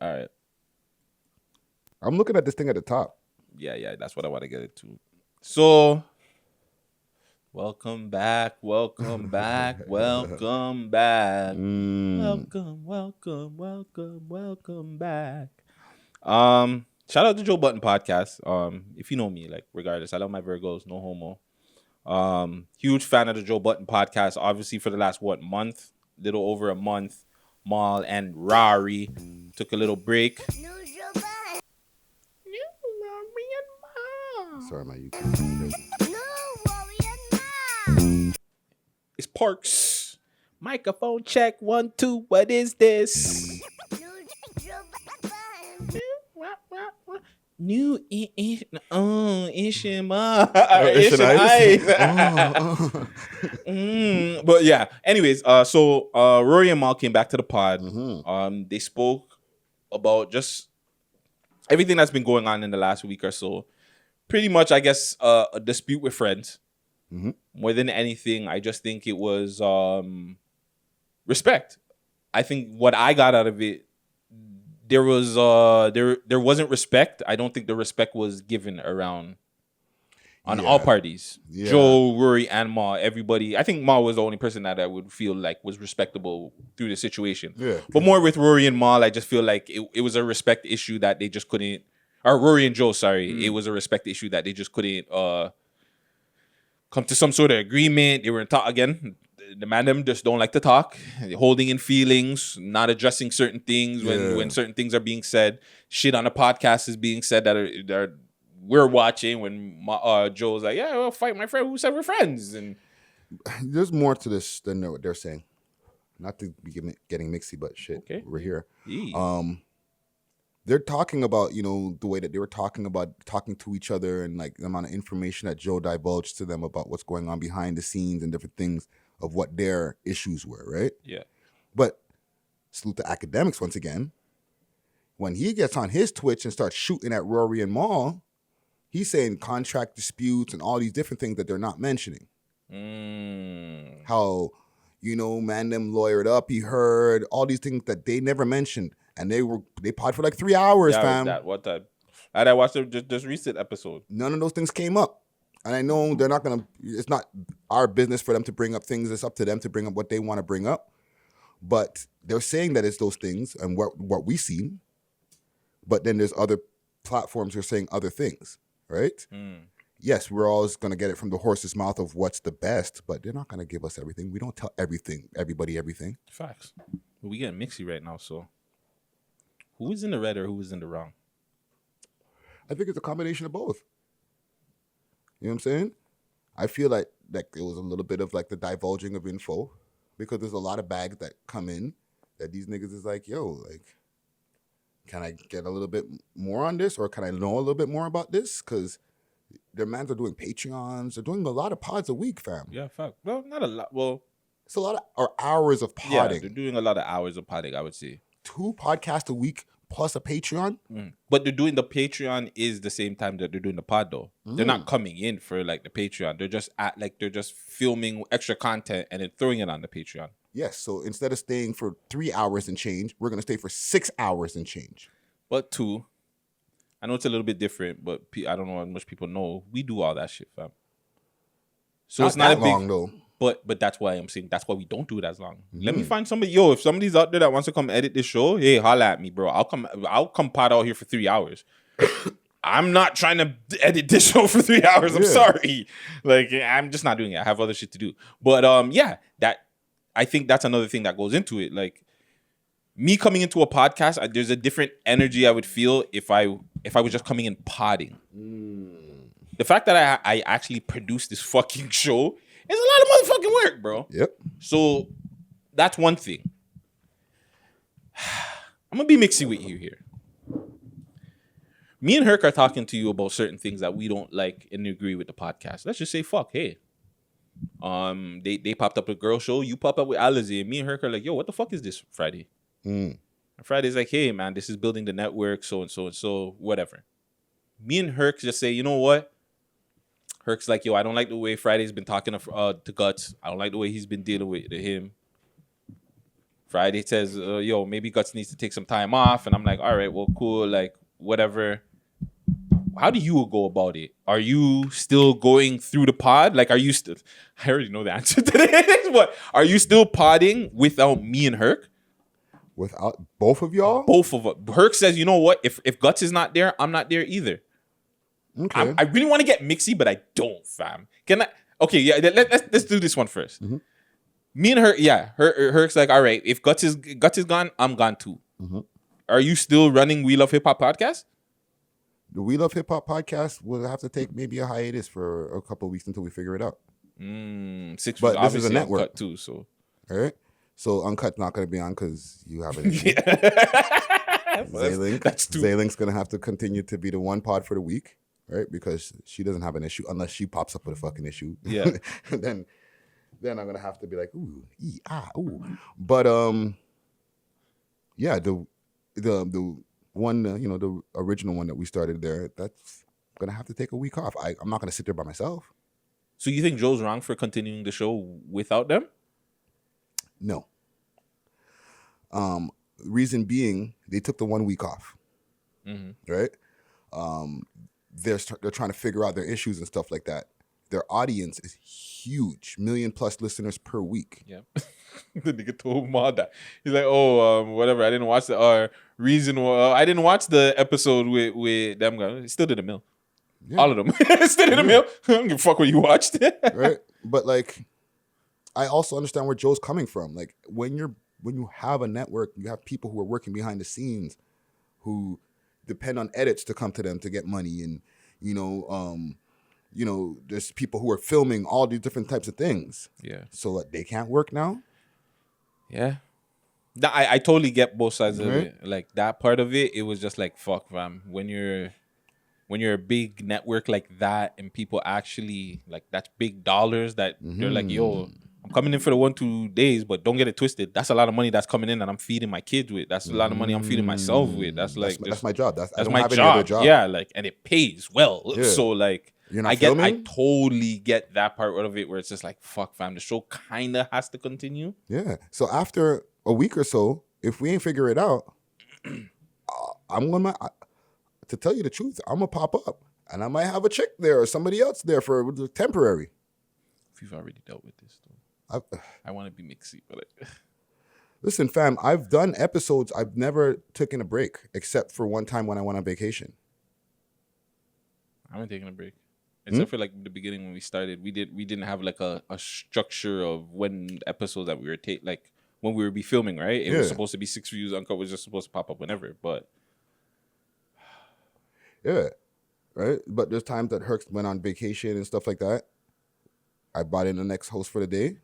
All right. I'm looking at this thing at the top. Yeah, that's what I want to get into. So, welcome back. Welcome back. Welcome back. Welcome back. Shout out to Joe Budden Podcast. If you know me, like, regardless, I love my Virgos, no homo. Huge fan of the Joe Budden Podcast. Obviously, for the last month, little over a month, Mal and Rari took a little break. Sorry, my YouTube. It's Parks. Microphone check 1 2. What is this? New Ishima. But yeah. Anyways, so Rory and Mal came back to the pod. They spoke about just everything that's been going on in the last week or so. Pretty much, I guess, a dispute with friends. More than anything, I just think it was respect. I think what I got out of it, there was there wasn't respect. I don't think the respect was given around on all parties. Yeah. Joe, Rory, and Ma, everybody. I think Ma was the only person that I would feel like was respectable through the situation. Yeah. But more with Rory and Ma, I just feel like it was a respect issue that they just couldn't. Or Rory and Joe, sorry, it was a respect issue that they just couldn't come to some sort of agreement. They were in talk again. The man them just don't like to talk, holding in feelings, not addressing certain things when certain things are being said. Shit on the podcast is being said that we're watching when Joe's like, yeah, well, fight my friend who said we're friends. And there's more to this than what they're saying. Not to be getting mixy, but shit, okay. We're here. Yeah. They're talking about, the way that they were talking to each other and like the amount of information that Joe divulged to them about what's going on behind the scenes and different things of what their issues were, right? Yeah. But salute to academics once again. When he gets on his Twitch and starts shooting at Rory and Mal, he's saying contract disputes and all these different things that they're not mentioning. How, man, them lawyered up, he heard all these things that they never mentioned. And they pod for like 3 hours, fam. What time? I watched this recent episode. None of those things came up. And I know they're not going to, it's not our business for them to bring up things. It's up to them to bring up what they want to bring up. But they're saying that it's those things and what we see. But then there's other platforms who are saying other things, right? Yes, we're always going to get it from the horse's mouth of what's the best, but they're not going to give us everything. We don't tell everybody everything. Facts. We getting mixy right now, so who is in the right or who is in the wrong? I think it's a combination of both. You know what I'm saying? I feel like it was a little bit of like the divulging of info because there's a lot of bags that come in that these niggas is like, yo, like, can I get a little bit more on this or can I know a little bit more about this? Because their mans are doing Patreons. They're doing a lot of pods a week, fam. Yeah, fact. Well, not a lot. Well, it's a lot of hours of podding. Yeah, they're doing a lot of hours of podding, I would say. 2 podcasts a week plus a Patreon. But they're doing the Patreon is the same time that they're doing the pod though. They're not coming in for like the Patreon. They're just they're just filming extra content and then throwing it on the Patreon. Yes. So instead of staying for 3 hours and change, we're gonna stay for 6 hours and change. But 2, I know it's a little bit different, but I don't know how much people know. We do all that shit, fam. So it's not a big long though. But that's why I'm saying that's why we don't do it as long. Let me find somebody. Yo, if somebody's out there that wants to come edit this show, hey, holla at me, bro. I'll come pod out here for 3 hours. I'm not trying to edit this show for 3 hours. I'm sorry. Like, I'm just not doing it. I have other shit to do. But I think that's another thing that goes into it. Like me coming into a podcast, there's a different energy I would feel if I was just coming in podding. The fact that I actually produced this fucking show. It's a lot of motherfucking work, bro. Yep. So that's one thing. I'm going to be mixy with you here. Me and Herc are talking to you about certain things that we don't like and agree with the podcast. Let's just say, fuck, hey. They popped up a girl show. You pop up with Alizé. And me and Herc are like, yo, what the fuck is this Friday? And Friday's like, hey, man, this is building the network, so and so and so, whatever. Me and Herc just say, you know what? Herc's like, yo, I don't like the way Friday's been talking to Guttz. I don't like the way he's been dealing with him. Friday says, yo, maybe Guttz needs to take some time off. And I'm like, all right, well, cool. Like, whatever. how do you go about it? Are you still going through the pod? Like, are you still? I already know the answer to this. What? Are you still podding without me and Herc? Without both of y'all? Both of us. Herc says, you know what? If Guttz is not there, I'm not there either. Okay. I really want to get mixy, but I don't, fam. Can I? Okay, yeah. Let's do this one first. Mm-hmm. Me and Herc, yeah. Herc's like, all right. If Guttz is gone, I'm gone too. Mm-hmm. Are you still running We Love Hip Hop podcast? The We Love Hip Hop podcast will have to take maybe a hiatus for a couple of weeks until we figure it out. 6 But weeks, this is a network Uncut too. So, all right. So Uncut's not going to be on because you have an issue. Zayling's going to have to continue to be the one pod for the week, right? Because she doesn't have an issue unless she pops up with a fucking issue. Yeah. then I'm going to have to be like, ooh, ooh. But yeah, the one, the original one that we started there, that's going to have to take a week off. I'm not going to sit there by myself. So you think Joe's wrong for continuing the show without them? No. Reason being, they took the 1 week off, right? They're trying to figure out their issues and stuff like that. Their audience is huge, 1 million+ listeners per week. Yeah. The nigga told Ma that. He's like, whatever. I didn't watch the reason why I didn't watch the episode with them guys. He still did a mill. Yeah. All of them. Still did a mill. I don't give a fuck what you watched. Right? But like, I also understand where Joe's coming from. Like when you have a network, you have people who are working behind the scenes who depend on edits to come to them to get money, and there's people who are filming all these different types of things. Yeah. So they can't work now. Yeah. I totally get both sides of it. Like that part of it, it was just like, fuck, fam. When you're a big network like that and people actually like, that's big dollars that they're like, yo, I'm coming in for the 1-2 days, but don't get it twisted. That's a lot of money that's coming in and I'm feeding my kids with. That's a lot of money I'm feeding myself with. That's like that's my job. That's my job. Yeah, like, and it pays well. Yeah. So like, you're not I totally get that part of it where it's just like, fuck, fam, the show kind of has to continue. Yeah. So after a week or so, if we ain't figure it out, to tell you the truth, I'm gonna pop up and I might have a chick there or somebody else there for temporary. We've already dealt with this though. I want to be mixy, but listen, fam, I've done episodes. I've never taken a break except for one time when I went on vacation. I haven't taken a break. Except for like the beginning when we started, we didn't have like a structure of when episodes that we were like when we would be filming, right? It was supposed to be 6 Views Uncut was just supposed to pop up whenever, but yeah, right. But there's times that Hercs went on vacation and stuff like that. I brought in the next host for the day,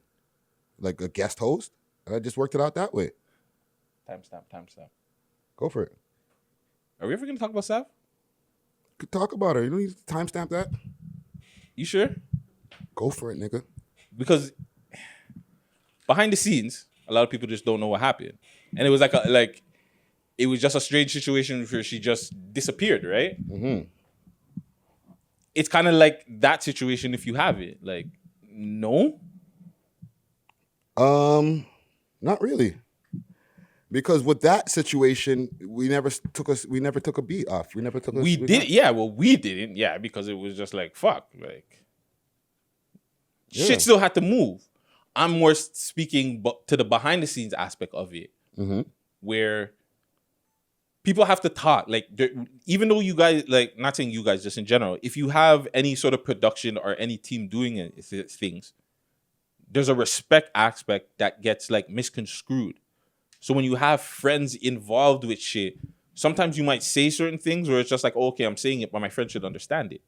like a guest host, and I just worked it out that way. Timestamp. Go for it. Are we ever gonna talk about Sav? Could talk about her. You don't need to timestamp that. You sure? Go for it, nigga. Because behind the scenes, a lot of people just don't know what happened, and it was like it was just a strange situation where she just disappeared, right? Mm-hmm. It's kind of like that situation if you have it. Like, no? Not really. Because with that situation, we never took a beat off. We didn't. Yeah, because it was just like, fuck. Like, shit still had to move. I'm more speaking to the behind the scenes aspect of it, where people have to talk. Like, even though you guys, like, not saying you guys, just in general, if you have any sort of production or any team doing things, there's a respect aspect that gets like misconstrued. So when you have friends involved with shit, sometimes you might say certain things where it's just like, oh, okay, I'm saying it, but my friend should understand it.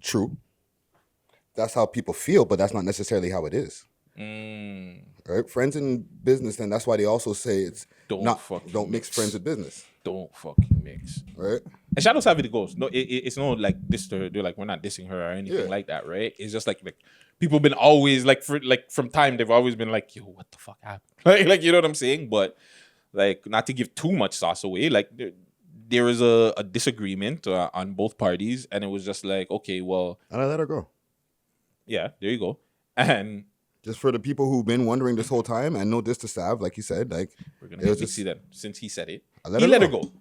True. That's how people feel, but that's not necessarily how it is. Right? Friends in business, and that's why they also say it's don't mix friends with business. Don't fucking mix. Right? And shout out to Savvy the Ghost. No, it's not like this to her. They're like, we're not dissing her or anything like that, right? It's just like people have been always from time they've always been like, yo, what the fuck happened? like you know what I'm saying? But like, not to give too much sauce away, like there is a disagreement on both parties, and it was just like, okay, well, and I let her go. Yeah, there you go. And just for the people who've been wondering this whole time, and no diss to Sav, like you said, like we're gonna see that since he said it, he let her go.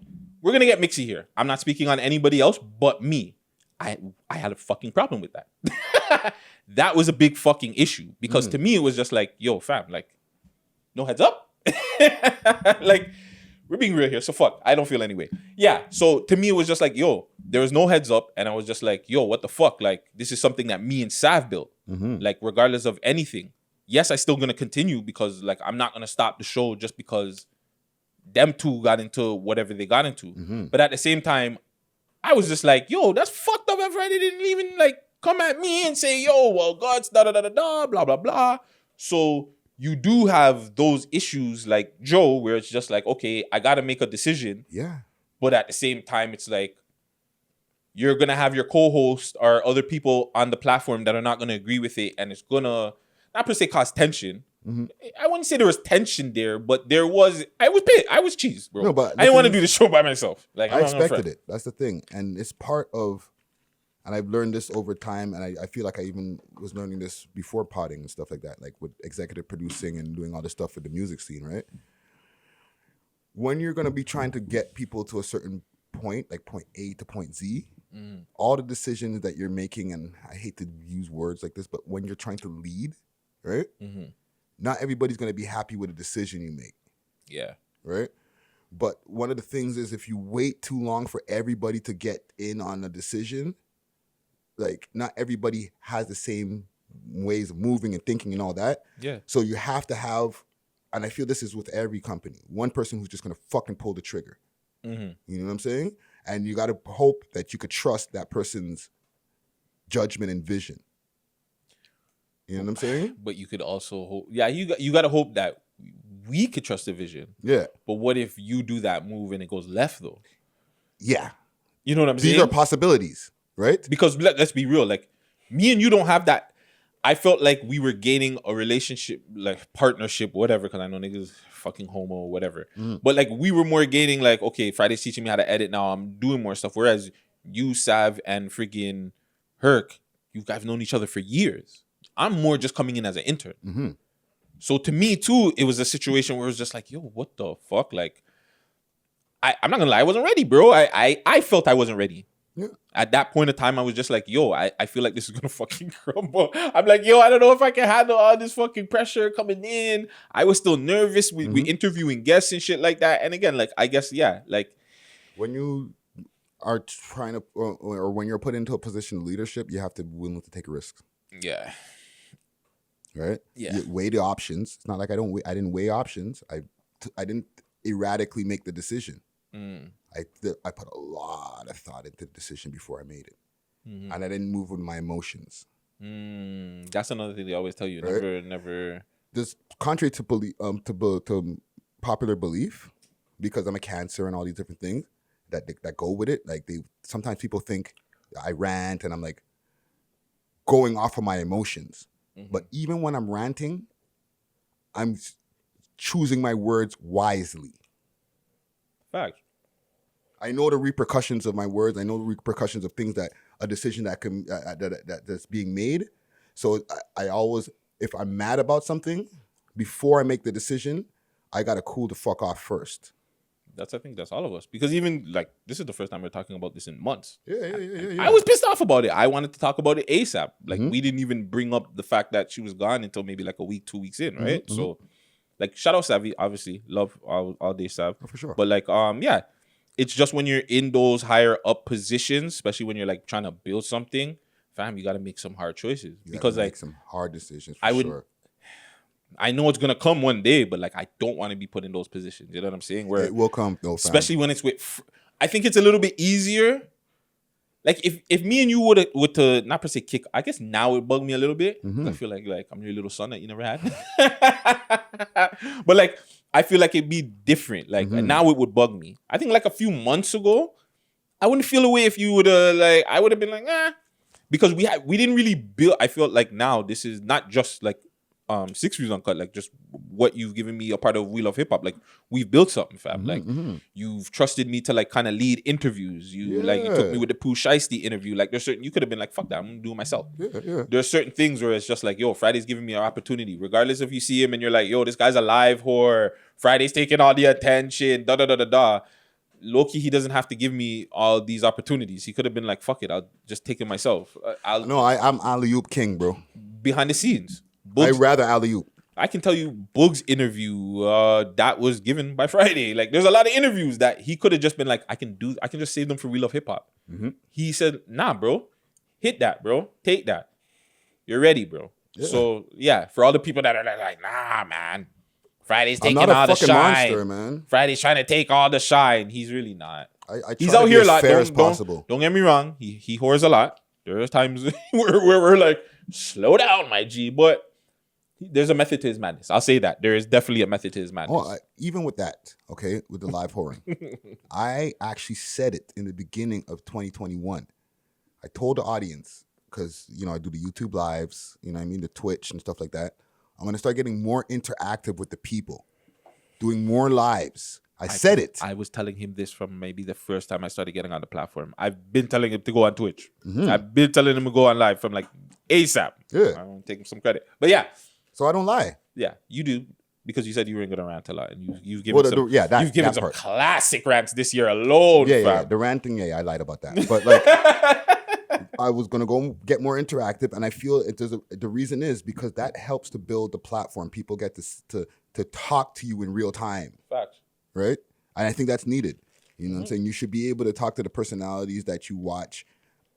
we're gonna get mixy here. I'm not speaking on anybody else but me. I had a fucking problem with that. That was a big fucking issue because to me it was just like, yo, fam, like, no heads up. Like, we're being real here, so fuck. I don't feel anyway. Yeah, so to me it was just like, yo, there was no heads up, and I was just like, yo, what the fuck? Like, this is something that me and Sav built. Like, regardless of anything. Yes, I still gonna continue because like I'm not gonna stop the show just because them two got into whatever they got into. But at the same time, I was just like, yo, that's fucked up. Friday didn't even like come at me and say, yo, well, Guttz, blah, blah, blah. So you do have those issues like Joe, where it's just like, okay, I got to make a decision. Yeah. But at the same time, it's like, you're going to have your co-host or other people on the platform that are not going to agree with it. And it's going to, not per se cause tension. I wouldn't say there was tension there, but I was pissed. I was cheesed, bro. No, but I didn't want to do the show by myself. Like, I expected it. That's the thing. And it's part of, and I've learned this over time, and I feel like I even was learning this before podding and stuff like that, like with executive producing and doing all this stuff for the music scene, right? When you're going to be trying to get people to a certain point, like point A to point Z, all the decisions that you're making, and I hate to use words like this, but when you're trying to lead, right? Not everybody's going to be happy with a decision you make. Yeah. Right? But one of the things is if you wait too long for everybody to get in on a decision, like not everybody has the same ways of moving and thinking and all that. Yeah. So you have to have, and I feel this is with every company, one person who's just going to fucking pull the trigger. You know what I'm saying? And you got to hope that you could trust that person's judgment and vision. You know what I'm saying? But you could also hope, you got to hope that we could trust the vision. Yeah. But what if you do that move and it goes left though? Yeah. You know what I'm saying? These are possibilities, right? Because let's be real, like me and you don't have that. I felt like we were gaining a relationship, like partnership, whatever, because I know niggas fucking homo or whatever. But like we were more gaining like, okay, Friday's teaching me how to edit now. I'm doing more stuff. Whereas you, Sav, and freaking Herc, you guys have known each other for years. I'm more just coming in as an intern. So to me too, it was a situation where it was just like, yo, what the fuck? Like, I'm not gonna lie, I wasn't ready, bro. I felt I wasn't ready. Yeah. At that point of time, I was just like, yo, I feel like this is gonna fucking crumble. I'm like, yo, I don't know if I can handle all this fucking pressure coming in. I was still nervous. We interviewing guests and shit like that. And again, like, I guess, yeah, like when you are trying to, or when you're put into a position of leadership, you have to be willing to take risks. Yeah. Right? Yeah. You weigh the options. It's not like I didn't weigh options. I didn't erratically make the decision. I put a lot of thought into the decision before I made it. And I didn't move with my emotions. That's another thing they always tell you. Right? Never. This contrary to to popular belief, because I'm a Cancer and all these different things that go with it. Like sometimes people think I rant and I'm like going off of my emotions. But even when I'm ranting, I'm choosing my words wisely. Fact. I know the repercussions of my words. I know the repercussions of things a decision that's being made. So I always, if I'm mad about something, before I make the decision, I gotta cool the fuck off first. I think that's all of us. Because even like this is the first time we're talking about this in months. Yeah. I was pissed off about it. I wanted to talk about it ASAP. Like we didn't even bring up the fact that she was gone until maybe like a week, 2 weeks in, right? So like shout out Savvy, obviously. Love all day Sav. Oh, for sure. But like yeah. It's just when you're in those higher up positions, especially when you're like trying to build something, fam, you gotta make some hard choices. Because like make some hard decisions I know it's gonna come one day, but like I don't want to be put in those positions. You know what I'm saying? Where it will come, though, fam. Especially when it's with. I think it's a little bit easier. Like if me and you would to not per se kick. I guess now it bugged me a little bit. I feel like I'm your little son that you never had. But like I feel like it'd be different. Like and now it would bug me. I think like a few months ago, I wouldn't feel a way if you would like. I would have been like, because we didn't really build. I feel like now this is not just like 6 Views Uncut, like just what you've given me a part of We Love Hip Hop. Like we've built something, fam. Like you've trusted me to like kind of lead interviews. You took me with the Pooh Shiesty interview. Like there's certain, you could have been like, fuck that, I'm gonna do it myself. There's certain things where it's just like, yo, Friday's giving me an opportunity. Regardless if you see him and you're like, yo, this guy's a live whore, Friday's taking all the attention, low-key, he doesn't have to give me all these opportunities. He could have been like, fuck it, I'll just take it myself. I'm alley-oop king, bro. Behind the scenes. I'd rather alley-oop. I can tell you Boog's interview that was given by Friday. Like, there's a lot of interviews that he could have just been like, I can just save them for We Love Hip Hop. Mm-hmm. He said, nah, bro. Hit that, bro. Take that. You're ready, bro. Yeah. So, yeah, for all the people that are like, nah, man. Friday's taking all the shine. Monster, man. Friday's trying to take all the shine. He's really not. He's out here a lot. Don't get me wrong. He whores a lot. There's times where we're like, slow down, my G. But there's a method to his madness. I'll say that. There is definitely a method to his madness. Oh, even with that, okay, with the live whoring, I actually said it in the beginning of 2021. I told the audience, because, I do the YouTube lives, the Twitch and stuff like that. I'm going to start getting more interactive with the people, doing more lives. I said it. I was telling him this from maybe the first time I started getting on the platform. I've been telling him to go on Twitch. Mm-hmm. I've been telling him to go on live from like ASAP. Yeah. I don't take him some credit. But yeah. So I don't lie. Yeah, you do. Because you said you weren't going to rant a lot. And you've given some classic rants this year alone. Yeah. The ranting, I lied about that. But like, I was going to go get more interactive. And I feel the reason is because that helps to build the platform. People get to talk to you in real time. Facts. Right? And I think that's needed. You know what I'm saying? You should be able to talk to the personalities that you watch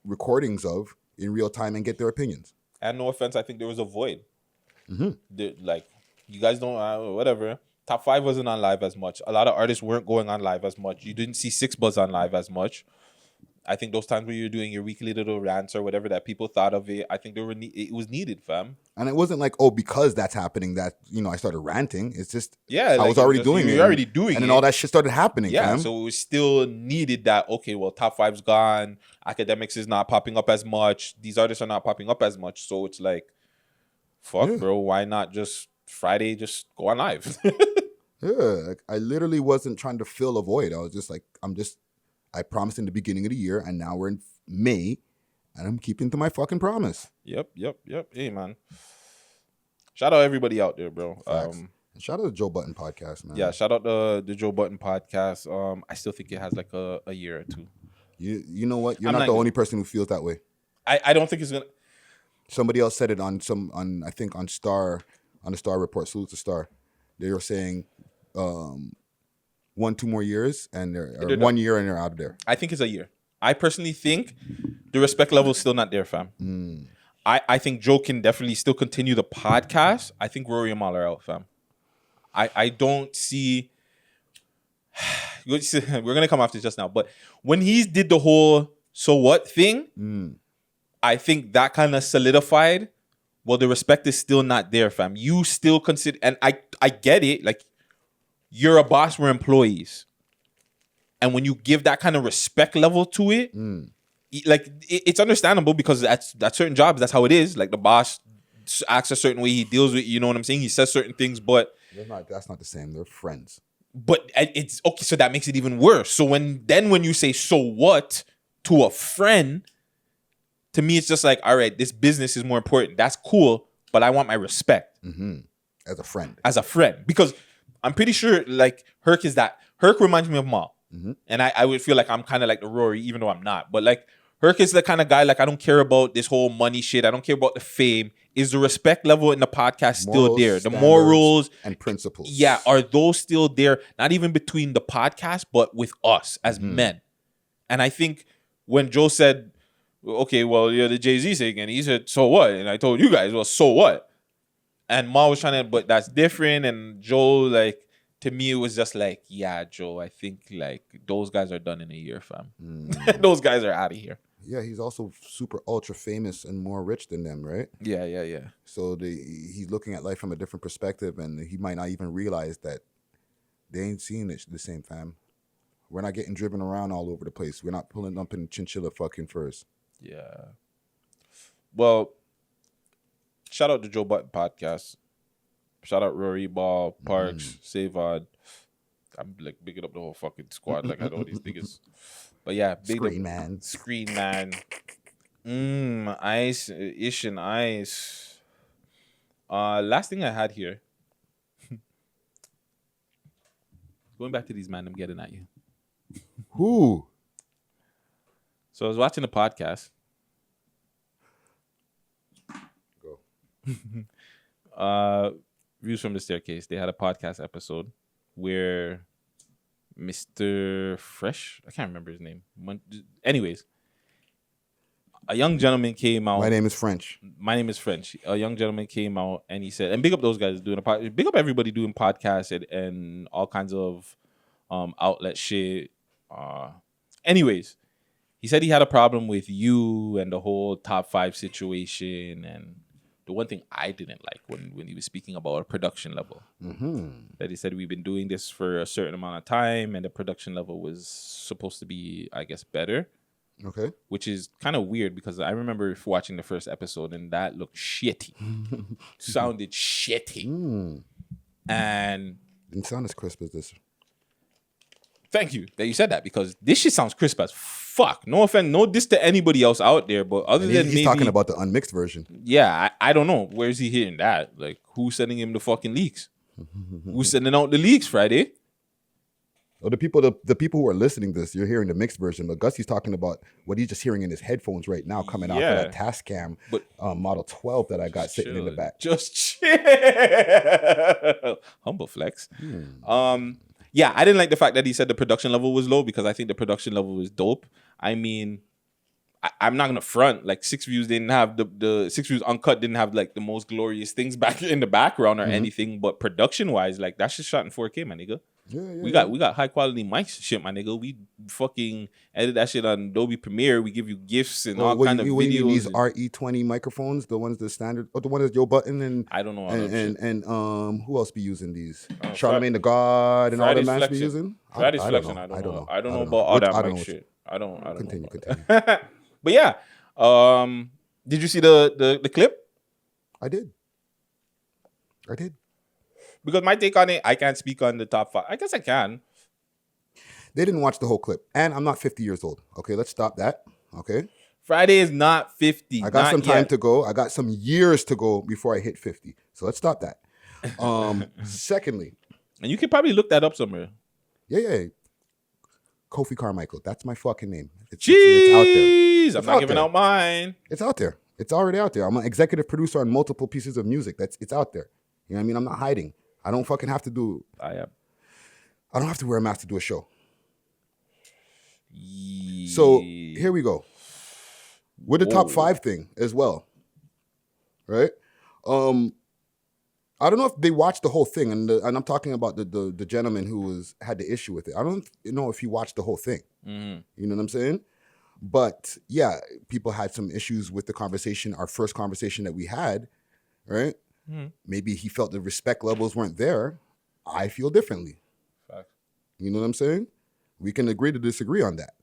recordings of in real time and get their opinions. And no offense, I think there was a void. Mm-hmm. Like, you guys don't, whatever. Top 5 wasn't on live as much. A lot of artists weren't going on live as much. You didn't see 6 Buzz on live as much. I think those times where you're doing your weekly little rants or whatever that people thought of it, I think it was needed, fam. And it wasn't like, because that's happening that, I started ranting. It's just, I was already doing it. You're already doing it. And then all that shit started happening, fam. So it was still needed that, okay, well, Top 5's gone. Academics is not popping up as much. These artists are not popping up as much. So it's like, fuck, bro, why not just Friday just go on live? I literally wasn't trying to fill a void. I was just like, I promised in the beginning of the year, and now we're in May, and I'm keeping to my fucking promise. Yep. Hey, man. Shout out everybody out there, bro. Shout out to Joe Budden Podcast, man. Yeah, shout out the Joe Budden Podcast. I still think it has like a year or two. You know what? You're not the only person who feels that way. I don't think it's gonna. Somebody else said it on I think on Star, on the Star Report. Salute to Star. They were saying 1-2 more years and they're 1 year and they're out of there. I think it's a year. I personally think the respect level is still not there, fam. I think Joe can definitely still continue the podcast. I think Rory and Mal are out, fam. I don't see. We're gonna come after this just now, but when he did the whole "so what" thing, I think that kind of solidified. Well, the respect is still not there, fam. You still consider, and I get it. Like, you're a boss, we're employees, and when you give that kind of respect level to it, like it's understandable because that's certain jobs. That's how it is. Like, the boss acts a certain way, he deals with. You know what I'm saying? He says certain things, but that's not the same. They're friends. But it's okay, so that makes it even worse. So when you say "so what" to a friend, to me it's just like, all right, this business is more important. That's cool, but I want my respect as a friend. Because I'm pretty sure like Herc reminds me of Mal, and I would feel like I'm kind of like the Rory, even though I'm not. But like Herc is the kind of guy like I don't care about this whole money shit. I don't care about the fame. Is the respect level in the podcast still there? The morals and principles. Yeah, are those still there? Not even between the podcast, but with us as men. And I think when Joe said, okay, well, you're the Jay-Z thing, and he said, so what? And I told you guys, well, so what? And Ma was trying to, but that's different. And Joe, like, to me, it was just like, yeah, Joe, I think, like, those guys are done in a year, fam. Those guys are out of here. Yeah, he's also super ultra famous and more rich than them, right? Yeah. So he's looking at life from a different perspective, and he might not even realize that they ain't seeing it the same, fam. We're not getting driven around all over the place. We're not pulling up in chinchilla fucking furs. Yeah. Well, shout out to Joe Budden Podcast. Shout out Rory, Ball, Parks, Savod. I'm like bigging up the whole fucking squad. Like I know these niggas. But yeah, big Screen Man. Ice, Ish and Ice. Last thing I had here. Going back to these man, I'm getting at you. Who? So I was watching a podcast. Go. Views from the Staircase. They had a podcast episode where Mr. Fresh, I can't remember his name. Anyways, a young gentleman came out. My name is French. My name is French. A young gentleman came out and he said, and big up those guys doing a podcast. Big up everybody doing podcasts and all kinds of outlet shit. Anyways, he said he had a problem with you and the whole top 5 situation. And the one thing I didn't like when he was speaking about a production level, that he said we've been doing this for a certain amount of time and the production level was supposed to be, I guess, better. Okay. Which is kind of weird because I remember watching the first episode and that looked shitty. Sounded shitty. And didn't sound as crisp as this. Thank you that you said that because this shit sounds crisp as fuck. No offense, no diss to anybody else out there, but other than he's maybe talking about the unmixed version. Yeah, I don't know. Where's he hearing that? Like, who's sending him the fucking leaks? Who's sending out the leaks, Friday? Oh, the people who are listening to this, you're hearing the mixed version, but Gutsy's talking about what he's just hearing in his headphones right now, coming out of that Tascam Model 12 that I got sitting in the back. Just chill. Humble flex. Yeah, I didn't like the fact that he said the production level was low because I think the production level was dope. I mean, I'm not gonna front. Like 6 Views didn't have the 6 Views Uncut didn't have like the most glorious things back in the background or anything, but production wise, like that shit shot in 4K, my nigga. We got high quality mics, shit, my nigga. We fucking edit that shit on Adobe Premiere. We give you gifts and all kind of videos. These RE20 microphones, the ones the standard, the one that's Joe Budden and I don't know and who else be using these? Charlamagne the God and all the man be using. Friday's Flexion. I don't know. I don't know about all that mic shit. I don't. Continue. But yeah, did you see the clip? I did. Because my take on it, I can't speak on the top 5. I guess I can. They didn't watch the whole clip. And I'm not 50 years old. Okay, let's stop that. Okay. Friday is not 50. I got some time to go. I got some years to go before I hit 50. So let's stop that. Secondly. And you can probably look that up somewhere. Yeah. Kofi Carmichael. That's my fucking name. It's out there. I'm not giving out mine. It's out there. It's already out there. I'm an executive producer on multiple pieces of music. It's out there. You know what I mean? I'm not hiding. I don't fucking have to do. I don't have to wear a mask to do a show. So here we go. With the top 5 thing as well, right? I don't know if they watched the whole thing, and I'm talking about the gentleman who had the issue with it. I don't know if he watched the whole thing. You know what I'm saying? But yeah, people had some issues with the conversation, our first conversation that we had, right? Maybe he felt the respect levels weren't there. I feel differently. Fact. You know what I'm saying? We can agree to disagree on that.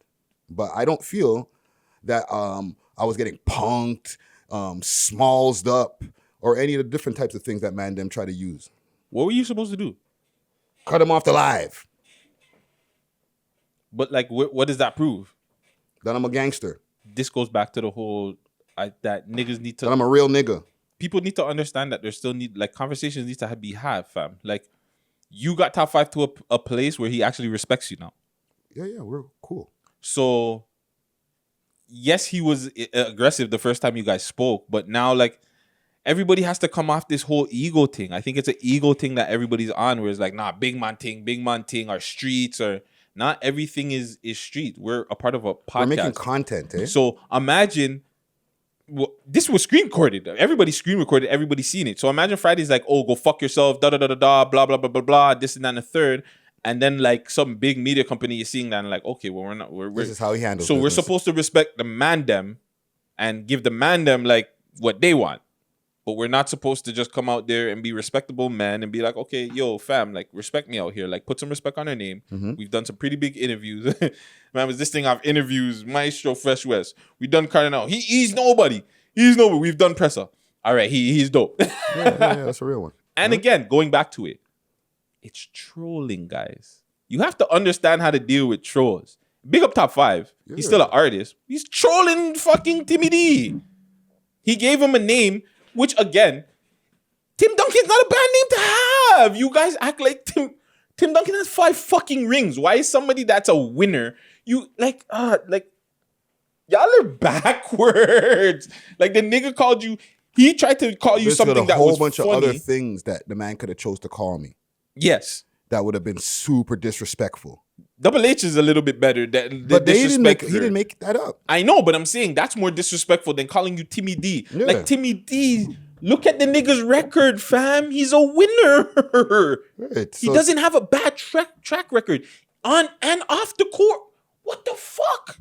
But I don't feel that I was getting punked, smallsed up, or any of the different types of things that man them try to use. What were you supposed to do? Cut him off the live. But like, what does that prove? That I'm a gangster. This goes back to the whole that niggas need to. That I'm a real nigga. People need to understand that there still conversations need to be had, fam. Like, you got top 5 to a place where he actually respects you now. Yeah, we're cool. So, yes, he was aggressive the first time you guys spoke, but now, like, everybody has to come off this whole ego thing. I think it's an ego thing that everybody's on, where it's like, nah, big man thing, or streets, or not everything is street. We're a part of a podcast. We're making content, eh? So, imagine... Well, this was screen recorded. Everybody screen recorded. Everybody's seen it. So imagine Friday's like, oh, go fuck yourself, blah, blah, blah, blah, this and that and the third. And then like some big media company is seeing that and like, okay, well, we're not. This is how he handles So business. we're supposed to respect the man them and give the man them like what they want. But we're not supposed to just come out there and be respectable men and be like, okay, yo, fam, like respect me out here. Like put some respect on our name. We've done some pretty big interviews. Man, was this thing off interviews, Maestro Fresh West. We've done Cardinal. He's nobody. We've done Pressa. All right, he's dope. yeah, that's a real one. And again, going back to it, it's trolling, guys. You have to understand how to deal with trolls. Big up top 5. Yeah. He's still an artist. He's trolling fucking Timmy D. He gave him a name, which again, Tim Duncan's not a bad name to have. You guys act like Tim Duncan has 5 fucking rings. Why is somebody that's a winner You like y'all are backwards. Like the nigga called you. He tried to call you There's something that was a whole bunch funny. of other things that the man could have chose to call me. Yes. That would have been super disrespectful. Double H is a little bit better. But he didn't make that up. I know, but I'm saying that's more disrespectful than calling you Timmy D. Yeah. Like Timmy D, look at the nigga's record, fam. He's a winner. Right, He doesn't have a bad track record on and off the court. What the fuck?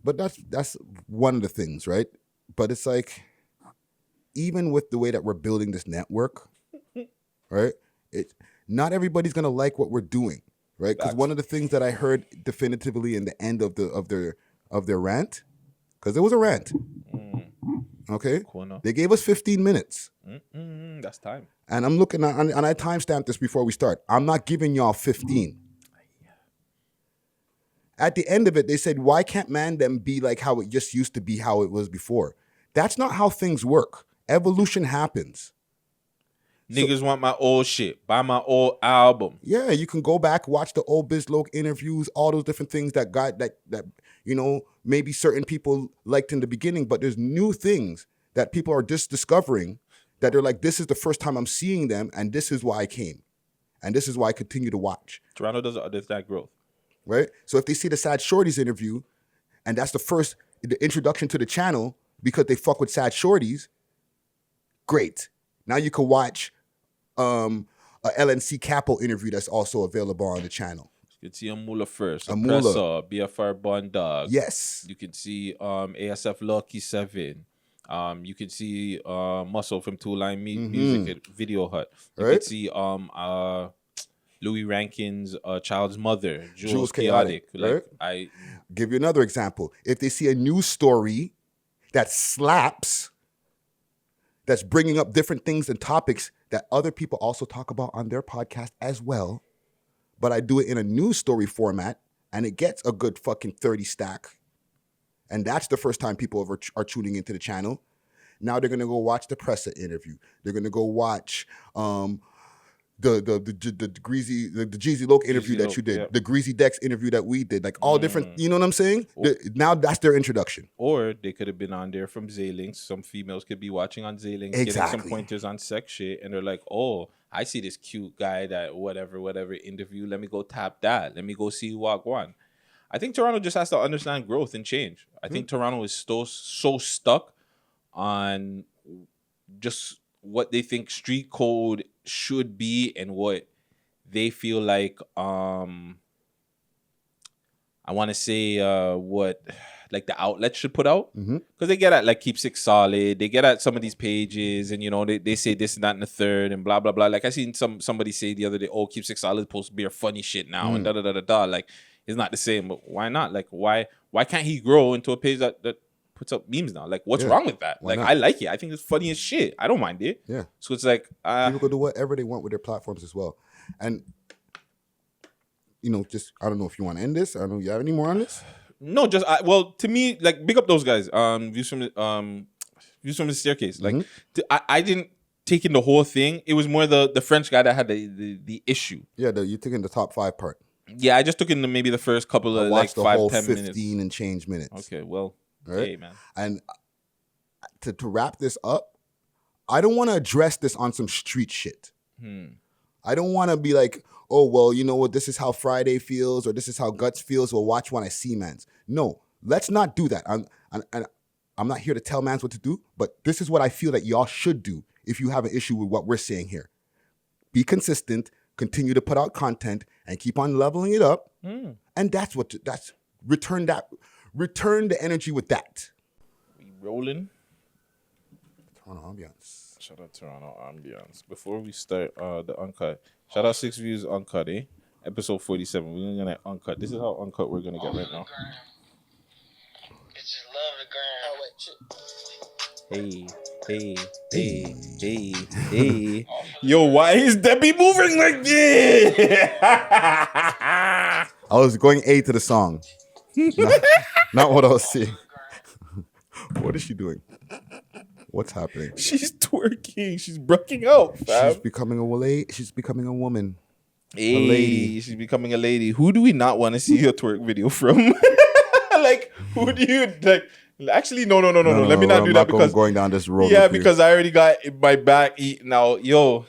But that's one of the things, right? But it's like, even with the way that we're building this network, right? Not everybody's gonna like what we're doing, right? Because one of the things that I heard definitively in the end of their rant, because it was a rant, okay? Cool enough. They gave us 15 minutes. That's time. And I'm looking at, and I timestamped this before we start. I'm not giving y'all 15. At the end of it, they said, why can't Mandem be like how it just used to be, how it was before? That's not how things work. Evolution happens. Niggas want my old shit. Buy my old album. Yeah, you can go back, watch the old Bizloke interviews, all those different things that maybe certain people liked in the beginning, but there's new things that people are just discovering that they're like, this is the first time I'm seeing them, and this is why I came. And this is why I continue to watch. Toronto doesn't understand growth. Right? So if they see the Sad Shorties interview, and that's the introduction to the channel because they fuck with Sad Shorties, great. Now you can watch a LNC Capo interview that's also available on the channel. You can see Amula first. Amula. Pressa, BFR Bond Dog. Yes. You can see ASF Lucky 7. You can see Muscle from Two Line Music at Video Hut. You can see Louis Rankin's Child's Mother, Jules Chaotic. Like right? Give you another example. If they see a news story that slaps, that's bringing up different things and topics that other people also talk about on their podcast as well, but I do it in a news story format, and it gets a good fucking 30 stack, and that's the first time people are tuning into the channel. Now they're gonna go watch the Pressa interview. They're gonna go watch the Greasy, the Jeezy Loke interview that you did, the Greasy Dex interview that we did, like all different, you know what I'm saying? Now that's their introduction. Or they could have been on there from Zaylinks. Some females could be watching on Zaylinks, getting some pointers on sex shit, and they're like, oh, I see this cute guy that whatever interview. Let me go tap that. Let me go see whyg. I think Toronto just has to understand growth and change. I think Toronto is so stuck on just what they think street code should be and what they feel like I want to say what like the outlet should put out, because they get at like Keep Six Solid, they get at some of these pages, and you know they say this and that and the third and blah blah blah. Like I seen somebody say the other day, oh, Keep Six Solid supposed to be funny shit now and da da da da da. Like it's not the same, but why not? Like why can't he grow into a page that puts up memes now? Like what's wrong with that? Like not? I like it. I think it's funny as shit. I don't mind it. Yeah. So it's like people can do whatever they want with their platforms as well. And you know, just I don't know if you want to end this. I don't know. You have any more on this? No, just well, to me, like big up those guys. Views from the Staircase. Like I didn't take in the whole thing. It was more the French guy that had the issue. Yeah, you took in the top 5 part. Yeah, I just took in maybe the first couple of like 5-10 minutes. 15 and change minutes. Okay, well, right? Hey man. And to wrap this up, I don't want to address this on some street shit. I don't want to be like, oh, well, you know what, this is how Friday feels, or this is how Guttz feels, well, watch when I see mans. No, let's not do that. I'm not here to tell mans what to do, but this is what I feel that y'all should do if you have an issue with what we're saying here. Be consistent, continue to put out content, and keep on leveling it up. And that's return the energy with that. We rolling. Toronto ambiance. Shout out Toronto ambiance. Before we start the Uncut, shout out 6 Views Uncut, episode 47. We're gonna uncut. This is how uncut we're gonna get right now. Bitches love the gram. Hey. Yo, why is Debbie moving like this? I was going A to the song. Not what I was seeing. What is she doing? What's happening? She's twerking. She's breaking out, fam. She's becoming a woman. Hey, lady. she's becoming a lady. Who do we not want to see a twerk video from? Like, who do you like? Actually, no. Let me not I'm do that because going down this road. yeah, with you. because I already got my back eaten out. Yo,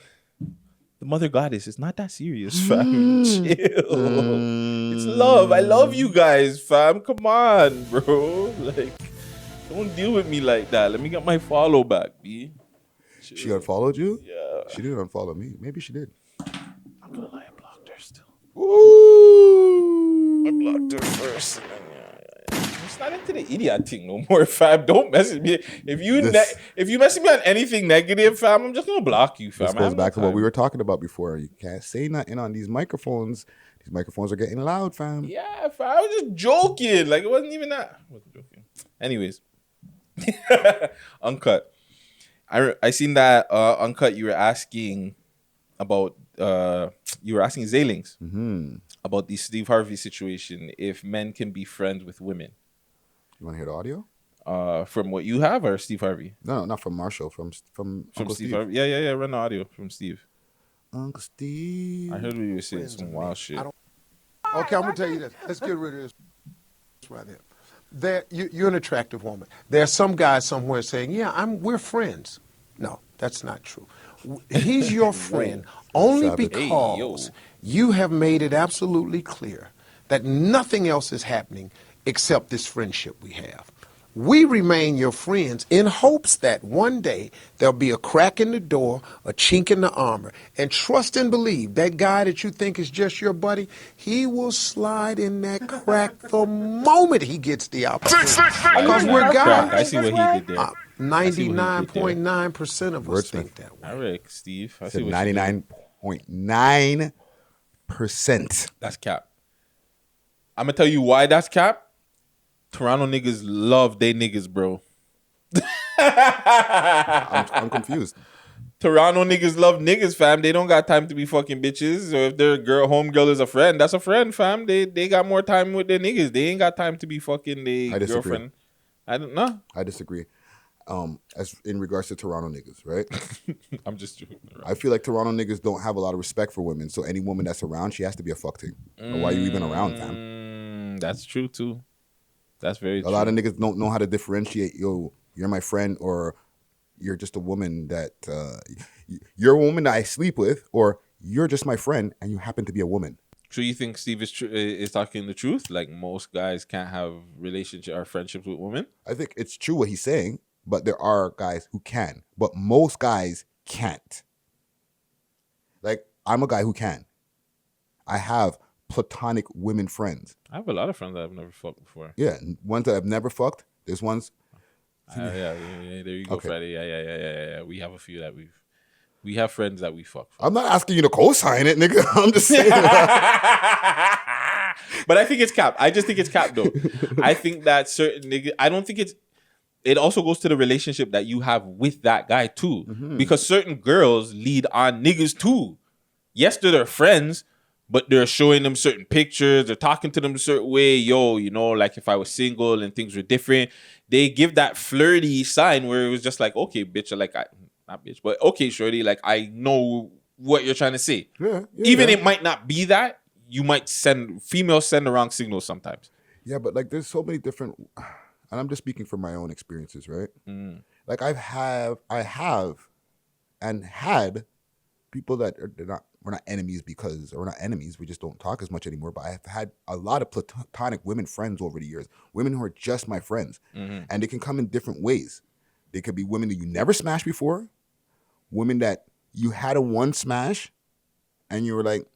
the mother goddess, it's not that serious, fam. Chill. It's love. I love you guys, fam. Come on, bro. Like, don't deal with me like that. Let me get my follow back, B. Chill. She unfollowed you? Yeah. She didn't unfollow me. Maybe she did. I'm gonna lie, I blocked her still. Ooh. I blocked her first. And then, it's not into the idiot thing no more, fam. Don't message me. If you message me on anything negative, fam, I'm just gonna block you, fam. This goes back to what we were talking about before. You can't say nothing on these microphones. These microphones are getting loud, fam. Yeah, fam. I was just joking. Like, it wasn't even that. I wasn't joking. Anyways. Uncut. I seen that Uncut, you were asking about Zaylings about the Steve Harvey situation, if men can be friends with women. You want to hear the audio? From what you have, or Steve Harvey? No, not from Marshall. From Uncle Steve Harvey. Yeah. Run the audio from Steve. Uncle Steve. I heard what you were saying, some wild shit. Okay, I'm gonna tell you this. Let's get rid of this right there. You're an attractive woman. There's some guy somewhere saying, "Yeah, we're friends." No, that's not true. He's your friend only because you have made it absolutely clear that nothing else is happening except this friendship we have. We remain your friends in hopes that one day there'll be a crack in the door, a chink in the armor, and trust and believe that guy that you think is just your buddy, he will slide in that crack the moment he gets the opportunity. Because we're guys. I see what he did there. 99.9% of us think that way. All right, Steve. I see Said what 99.9%. That's cap. I'm gonna tell you why that's cap. Toronto niggas love they niggas, bro. I'm confused. Toronto niggas love niggas, fam. They don't got time to be fucking bitches. Or if their homegirl is a friend, that's a friend, fam. They got more time with their niggas. They ain't got time to be fucking their girlfriend. I don't know. I disagree. As in regards to Toronto niggas, right? I'm just joking. I feel like Toronto niggas don't have a lot of respect for women. So any woman that's around, she has to be a fuck ting. Or why are you even around, fam? That's true too. That's very true. A lot of niggas don't know how to differentiate, yo, you're my friend, or you're just a woman that, you're a woman that I sleep with, or you're just my friend and you happen to be a woman. So you think Steve is talking the truth? Like most guys can't have relationship or friendships with women? I think it's true what he's saying, but there are guys who can. But most guys can't. Like, I'm a guy who can. I have platonic women friends. I have a lot of friends that I've never fucked before. Yeah, ones that I've never fucked. There's ones. Yeah, there you go, Okay. Freddie. Yeah. We have a few that we have friends that we fuck. I'm not asking you to co-sign it, nigga. I'm just saying. But I think it's cap. I just think it's cap, though. I think that certain niggas, I don't think it also goes to the relationship that you have with that guy, too. Because certain girls lead on niggas, too. Yes, they're their friends, but they're showing them certain pictures. They're talking to them a certain way. Yo, you know, like if I was single and things were different, they give that flirty sign where it was just like, okay, bitch, like, not bitch, but okay, shorty, like, I know what you're trying to say. Yeah, Even it might not be that, you might females send the wrong signals sometimes. Yeah, but like there's so many different, and I'm just speaking from my own experiences, right? Like I have and had people that we're not enemies because, or we're not enemies, we just don't talk as much anymore, but I've had a lot of platonic women friends over the years, women who are just my friends, and they can come in different ways. They could be women that you never smashed before, women that you had a one smash, and you were like,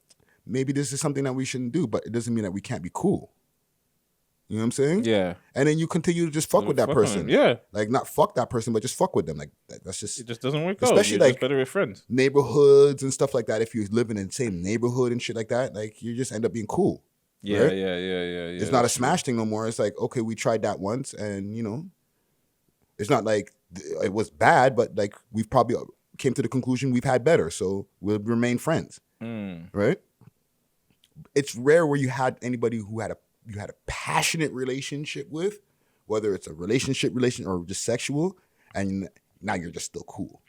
maybe this is something that we shouldn't do, but it doesn't mean that we can't be cool. You know what I'm saying? Yeah. And then you continue to just fuck with that person. Yeah. Like not fuck that person, but just fuck with them. Like that's just. It just doesn't work out. Especially You're like just better with friends. Neighborhoods and stuff like that. If you live in the same neighborhood and shit like that, like you just end up being cool. Yeah, right? yeah. It's not a smash thing no more. It's like, okay, we tried that once, and you know, it's not like it was bad, but like we've probably came to the conclusion we've had better, so we'll remain friends. Right? It's rare where you had anybody who you had a passionate relationship with, whether it's a relationship or just sexual, and now you're just still cool.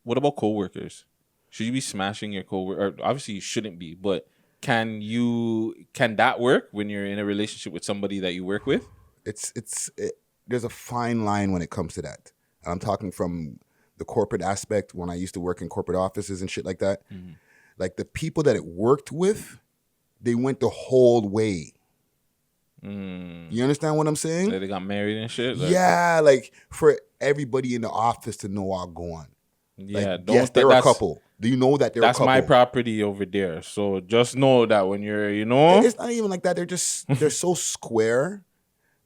What about coworkers? Should you be smashing your coworker? Or obviously you shouldn't be, but can that work when you're in a relationship with somebody that you work with? There's a fine line when it comes to that. I'm talking from the corporate aspect when I used to work in corporate offices and shit like that. Mm-hmm. Like the people that it worked with, they went the whole way. You understand what I'm saying? They got married and shit? Yeah, like for everybody in the office to know I'll go on. Yeah, like, yes, they're a couple. Do you know that they're a couple? That's my property over there. So just know that when you're, It's not even like that. They're so square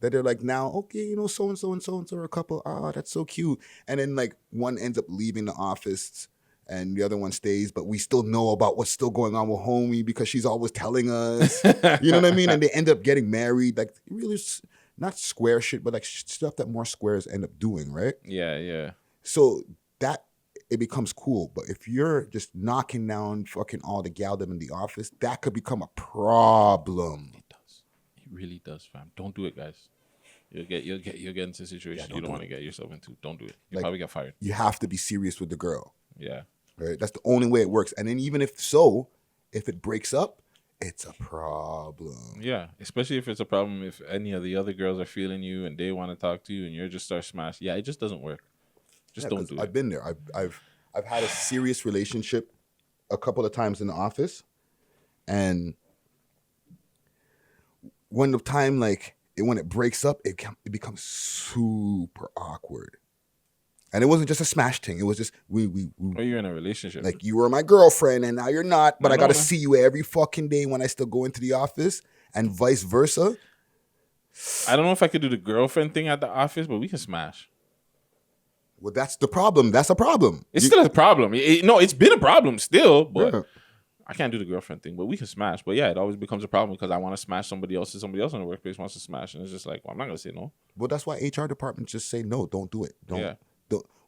that they're like, now, okay, so-and-so and so-and-so are a couple. Ah, that's so cute. And then like one ends up leaving the office and the other one stays, but we still know about what's still going on with homie because she's always telling us. You know what I mean? And they end up getting married. Like really not square shit, but like stuff that more squares end up doing, right? Yeah, yeah. So that it becomes cool. But if you're just knocking down fucking all the galdom in the office, that could become a problem. It does. It really does, fam. Don't do it, guys. You'll get into a situation you don't want to get yourself into. Don't do it. You'll probably get fired. You have to be serious with the girl. Yeah. Right? That's the only way it works. And then even if it breaks up, it's a problem. Yeah. Especially if it's a problem if any of the other girls are feeling you and they want to talk to you and you're just start smash. Yeah, it just doesn't work. Just don't do it. I've been there. I've had a serious relationship a couple of times in the office. And when it breaks up, it becomes super awkward. And it wasn't just a smash thing. It was just we you're in a relationship. Like you were my girlfriend and now you're not, but I got to see you every fucking day when I still go into the office and vice versa. I don't know if I could do the girlfriend thing at the office, but we can smash. Well, that's the problem. That's a problem. It's still a problem. It's been a problem still, but I can't do the girlfriend thing, but we can smash. But yeah, it always becomes a problem because I want to smash somebody else in the workplace wants to smash. And it's just like, well, I'm not going to say no. Well, that's why HR departments just say no, don't do it. Don't.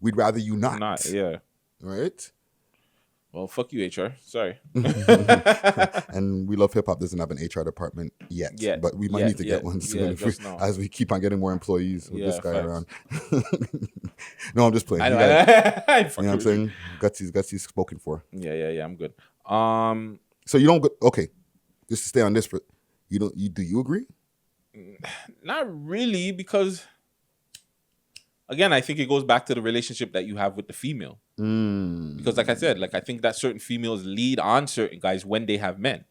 We'd rather you not. Yeah. Right? Well, fuck you, HR. Sorry. And we love hip hop doesn't have an HR department yet. But we might need to get one soon as we keep on getting more employees with this guy around. No, I'm just playing. You know what I'm saying? Gutsy's spoken for. Yeah, I'm good. So you don't go, okay. Just to stay on this do you agree? Not really, because again, I think it goes back to the relationship that you have with the female. Because like I said, I think that certain females lead on certain guys when they have men.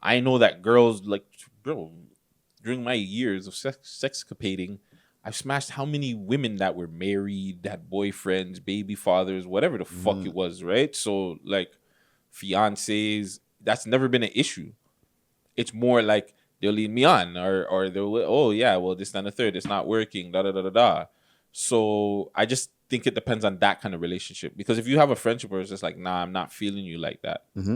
I know that girls, during my years of sexcapading, I've smashed how many women that were married, had boyfriends, baby fathers, whatever the fuck it was, right? So, fiancés, that's never been an issue. It's more like they'll lead me on, or they'll, this and the third, it's not working, da-da-da-da-da. So I just think it depends on that kind of relationship. Because if you have a friendship where it's just like, nah, I'm not feeling you like that. Mm-hmm.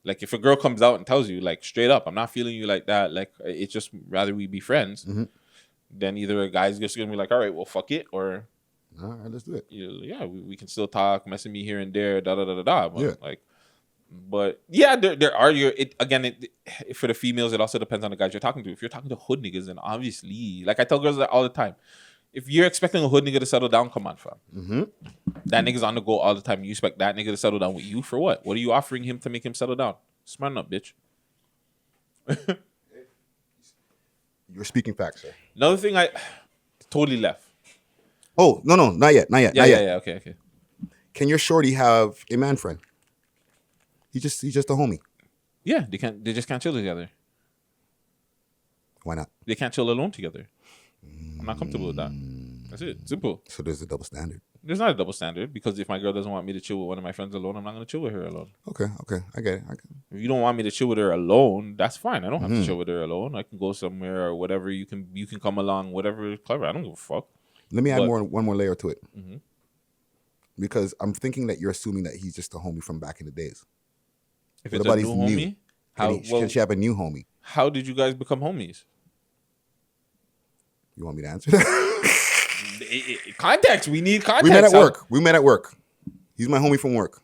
Like if a girl comes out and tells you straight up, I'm not feeling you like that. It's just rather we be friends. Mm-hmm. Then either a guy's just going to be like, all right, well, fuck it. Or, all right, let's do it. Yeah, we can still talk, messing me here and there, da-da-da-da-da. But there are for the females, it also depends on the guys you're talking to. If you're talking to hood niggas, then obviously, I tell girls that all the time, if you're expecting a hood nigga to settle down, come on, fam. Mm-hmm. That nigga's on the go all the time. You expect that nigga to settle down with you for what? What are you offering him to make him settle down? Smarten up, bitch. You're speaking facts, sir. Another thing I totally left. Oh, no, not yet. Yeah, okay. Can your shorty have a man friend? He's just a homie. Yeah, they just can't chill together. Why not? They can't chill alone together. I'm not comfortable with that. That's it. Simple. So there's a double standard. There's not a double standard, because if my girl doesn't want me to chill with one of my friends alone, I'm not going to chill with her alone. Okay. I get it. If you don't want me to chill with her alone, that's fine. I don't have to chill with her alone. I can go somewhere or whatever. You can come along, whatever is clever. I don't give a fuck. Let me add one more layer to it. Mm-hmm. Because I'm thinking that you're assuming that he's just a homie from back in the days. If it's a new homie? Can she have a new homie? How did you guys become homies? You want me to answer that? Context. We need context. We met at work. He's my homie from work.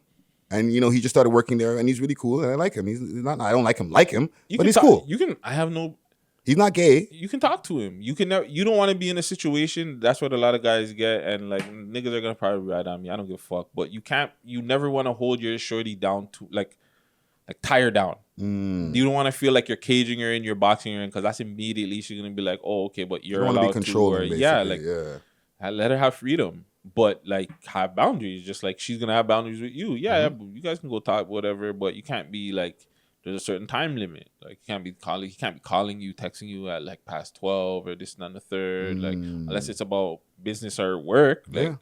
And, he just started working there, and he's really cool, and I like him. He's not. I don't like him, but he's cool. I have no... He's not gay. You can talk to him. You can never, you don't want to be in a situation. That's what a lot of guys get, and like niggas are gonna probably ride on me. I don't give a fuck. But you never want to hold your shorty down to like tie her down. You don't want to feel like you're caging her in, you're boxing her in, because that's immediately she's gonna be like, oh, okay, but you're allowed to control. Yeah, like let her have freedom, but like have boundaries. Just like she's gonna have boundaries with you. Yeah, you guys can go talk whatever, but you can't be like. There's a certain time limit. Like he can't be calling you, texting you at like past 12 or this and that and the third. Like unless it's about business or work. Like,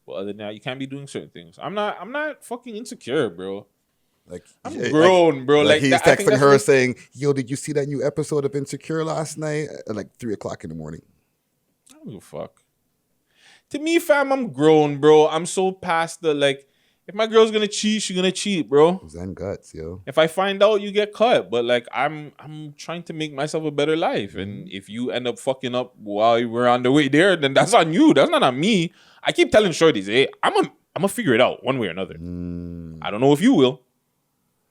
but other than that, you can't be doing certain things. I'm not fucking insecure, bro. Like I'm grown, bro. Like he's texting her saying, "Yo, did you see that new episode of Insecure last night at like 3:00 in the morning?" I don't give a fuck. To me, fam, I'm grown, bro. I'm so past the like. If my girl's gonna cheat, she's gonna cheat, bro. Zen guts, yo. If I find out, you get cut. But like, I'm trying to make myself a better life. And if you end up fucking up while we're on the way there, then that's on you. That's not on me. I keep telling shorties, hey, I'm gonna figure it out one way or another. I don't know if you will,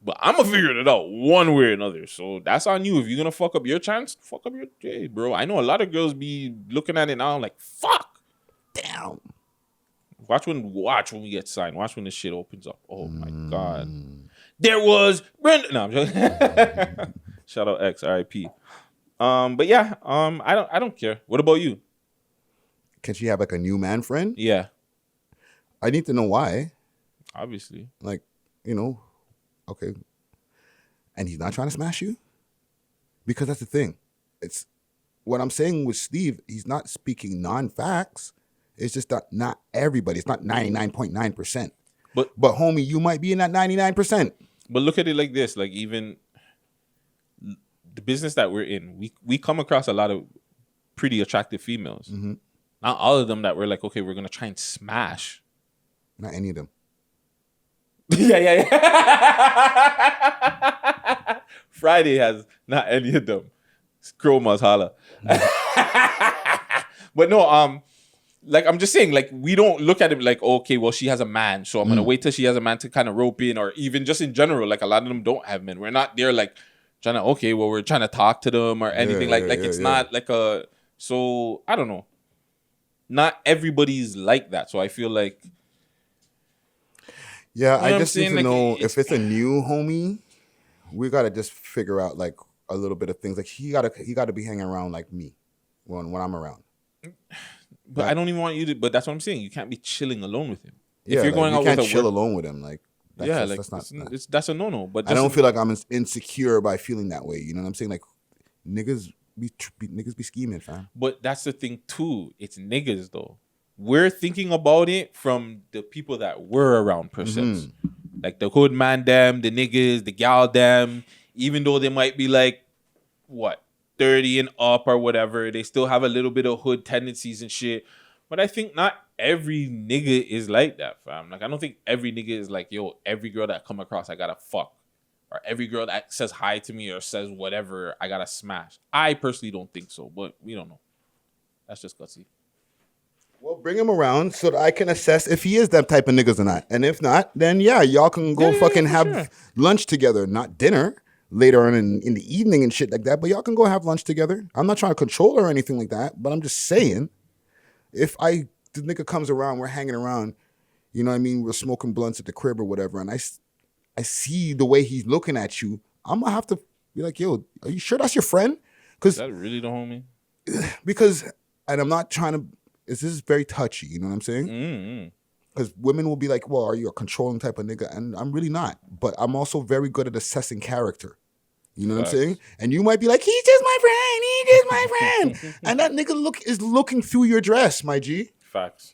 but I'm gonna figure it out one way or another. So that's on you. If you're gonna fuck up your chance, fuck up your day, bro. I know a lot of girls be looking at it now like, fuck, damn. Watch when we get signed. Watch when this shit opens up. Oh my God. There was Brenda. No, I'm joking. Shout out X, R.I.P. But yeah, I don't care. What about you? Can she have like a new man friend? Yeah. I need to know why. Obviously. Like, okay. And he's not trying to smash you? Because that's the thing. It's what I'm saying with Steve, he's not speaking non-facts. It's just that not everybody. It's not 99.9%. But homie, you might be in that 99%. But look at it like this. Like even the business that we're in, we come across a lot of pretty attractive females. Not all of them that we're like, okay, we're going to try and smash. Not any of them. Yeah. Friday has not any of them. Scroll must holla. But no, like I'm just saying, like we don't look at it like, okay, well she has a man, so I'm gonna wait till she has a man to kind of rope in, or even just in general, like a lot of them don't have men. We're not there like trying to, okay, well we're trying to talk to them or anything it's not like a. So I don't know. Not everybody's like that, so I feel like. Yeah, I just need to know if it's a new homie. We gotta just figure out like a little bit of things. Like he gotta be hanging around like me when I'm around. But I don't even want you to. But that's what I'm saying. You can't be chilling alone with him. Yeah, if you're going out with a chill alone with him, like that's a no-no. But I don't feel like I'm insecure by feeling that way. You know what I'm saying? Like niggas be scheming, fam. But that's the thing too. It's niggas though. We're thinking about it from the people that we're around per se. Like the hood man them, the niggas, the gal them. Even though they might be like, what? 30 and up or whatever, they still have a little bit of hood tendencies and shit. But I think not every nigga is like that, fam. Like I don't think every nigga is like, yo, every girl that I come across I gotta fuck, or every girl that says hi to me or says whatever I gotta smash. I personally don't think so, but we don't know. That's just gutsy. Well, bring him around so that I can assess if he is that type of niggas or not. And if not, then yeah, y'all can go have lunch together, not dinner. Later on in the evening and shit like that, but y'all can go have lunch together. I'm not trying to control her or anything like that, but I'm just saying, if the nigga comes around, we're hanging around, you know what I mean, we're smoking blunts at the crib or whatever, and I see the way he's looking at you, I'm gonna have to be like, yo, are you sure that's your friend? Is that really the homie? Because, and I'm not trying to, this is very touchy, you know what I'm saying? Because women will be like, well, are you a controlling type of nigga? And I'm really not, but I'm also very good at assessing character. You know what I'm saying? And you might be like, he's just my friend. And that nigga is looking through your dress, my G. Facts.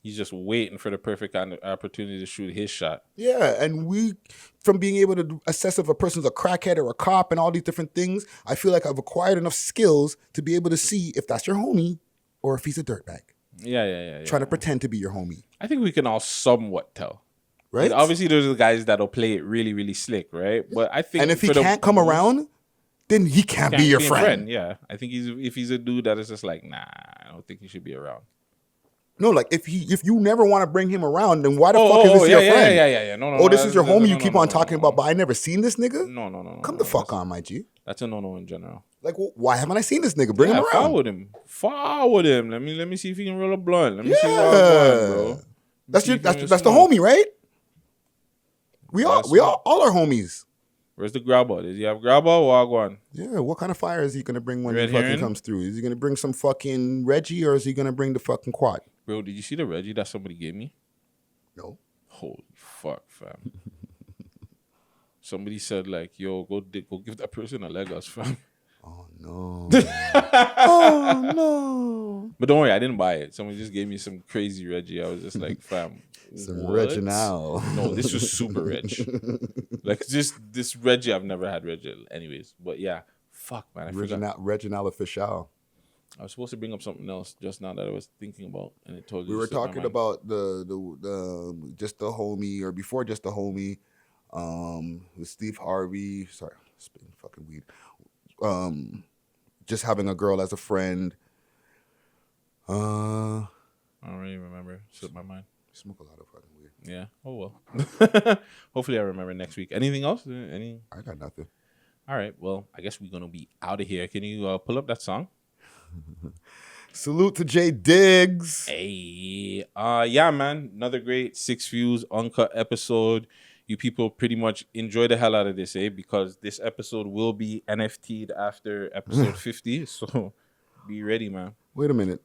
He's just waiting for the perfect opportunity to shoot his shot. Yeah, and from being able to assess if a person's a crackhead or a cop and all these different things, I feel like I've acquired enough skills to be able to see if that's your homie or if he's a dirtbag. Yeah. Trying to pretend to be your homie. I think we can all somewhat tell. Right? Like, obviously, there's the guys that'll play it really, really slick, right? But I think, and if he can't come around, then he can't be your friend. Yeah, I think if he's a dude that is just like, nah, I don't think he should be around. No, like if you never want to bring him around, then why the fuck is this your friend? Yeah. No. Oh, this is your homie you keep on talking about, but I never seen this nigga? No. Come the fuck on, my G. That's a no in general. Like, why haven't I seen this nigga? Bring him around. Forward him. Let me see if he can roll a blunt. Let me see what's going, bro. That's the homie, right? We all are homies. Where's the grabber? Does he have grabber or wagwan? Yeah, what kind of fire is he gonna bring when Red he fucking herring? comes through? Is he gonna bring some fucking Reggie or is he gonna bring the fucking quad? Bro, did you see the Reggie that somebody gave me? No. Holy fuck, fam. Somebody said like, yo, go give that person a Legos, fam. Oh no. Oh no. But don't worry, I didn't buy it. Someone just gave me some crazy Reggie. I was just like, fam. Some what? Reginald. No, this was super rich. Like just this Reggie, I've never had Reggie. Anyways, but yeah, fuck, man. I forgot. Reginald official. I was supposed to bring up something else just now that I was thinking about, and it totally. We were talking about the just the homie, or before just the homie, with Steve Harvey. Sorry, spitting fucking weed. Just having a girl as a friend. I don't really remember. Slipped my mind. Smoke a lot of fucking weed. Yeah. Oh well. Hopefully I remember next week. Anything else? I got nothing. All right. Well, I guess we're gonna be out of here. Can you pull up that song? Salute to Jay Diggs. Hey. Yeah, man. Another great Views Uncut episode. You people pretty much enjoy the hell out of this, because this episode will be NFT'd after episode 50. So be ready, man. Wait a minute.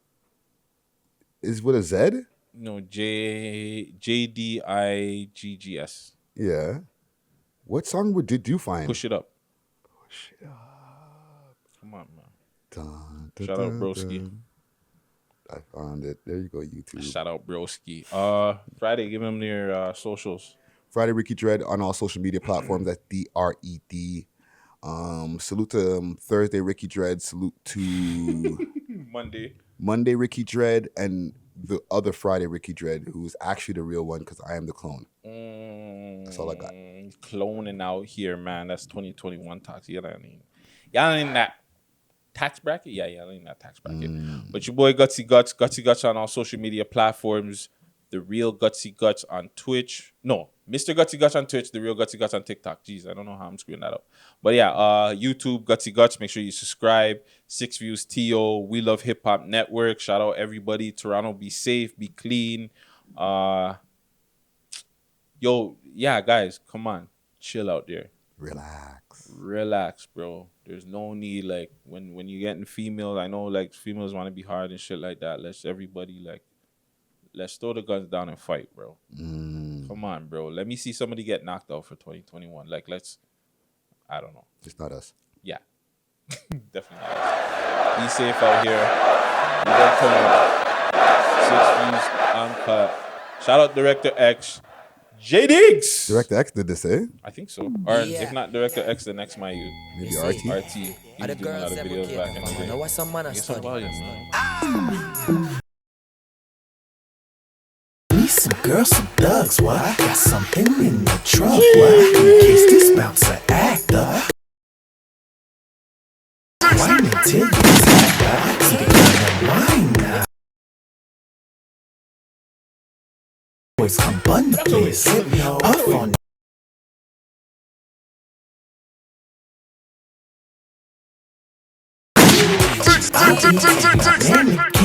Is with a Z? No, JDIGGS. Yeah. What song did you find? Push It Up. Push It Up. Come on, man. Dun, dun, Shout out Broski. Dun. I found it. There you go, YouTube. Shout out Broski. Friday, give them their socials. Friday Ricky Dread on all social media platforms. That's DRED. Salute to Thursday Ricky Dread. Salute to Monday Ricky Dread, and the other Friday Ricky Dread, who is actually the real one because I am the clone. That's all I got. Cloning out here, man. That's 2021 tax. Y'all in that tax bracket? Yeah, y'all in that tax bracket. But your boy Gutsy Guts on all social media platforms. The Real Gutsy Guts on Twitch. No, Mr. Gutsy Guts on Twitch. The Real Gutsy Guts on TikTok. Jeez, I don't know how I'm screwing that up. But yeah, YouTube, Gutsy Guts. Make sure you subscribe. 6 Views TO. We Love Hip Hop Network. Shout out everybody. Toronto, be safe, be clean. Yo, yeah, guys, come on. Chill out there. Relax, bro. There's no need, like, when you're getting females, I know, like, females want to be hard and shit like that. Let's throw the guns down and fight, bro. Come on, bro. Let me see somebody get knocked out for 2021. Like, I don't know. It's not us. Yeah. Definitely not us. Be safe out here. We don't turn up. 6 Views Uncut. Shout out Director X. J Diggs. Director X did this, eh? I think so. Or if not Director X, the next my youth. Maybe RT. He was doing a lot of videos back in the day. Get some volume, man. Some girls, some thugs, what? Got something in the trunk, what? In case this bouncer act up. Wine until you act up. So they got wine now. Boys come bun the place. Puff on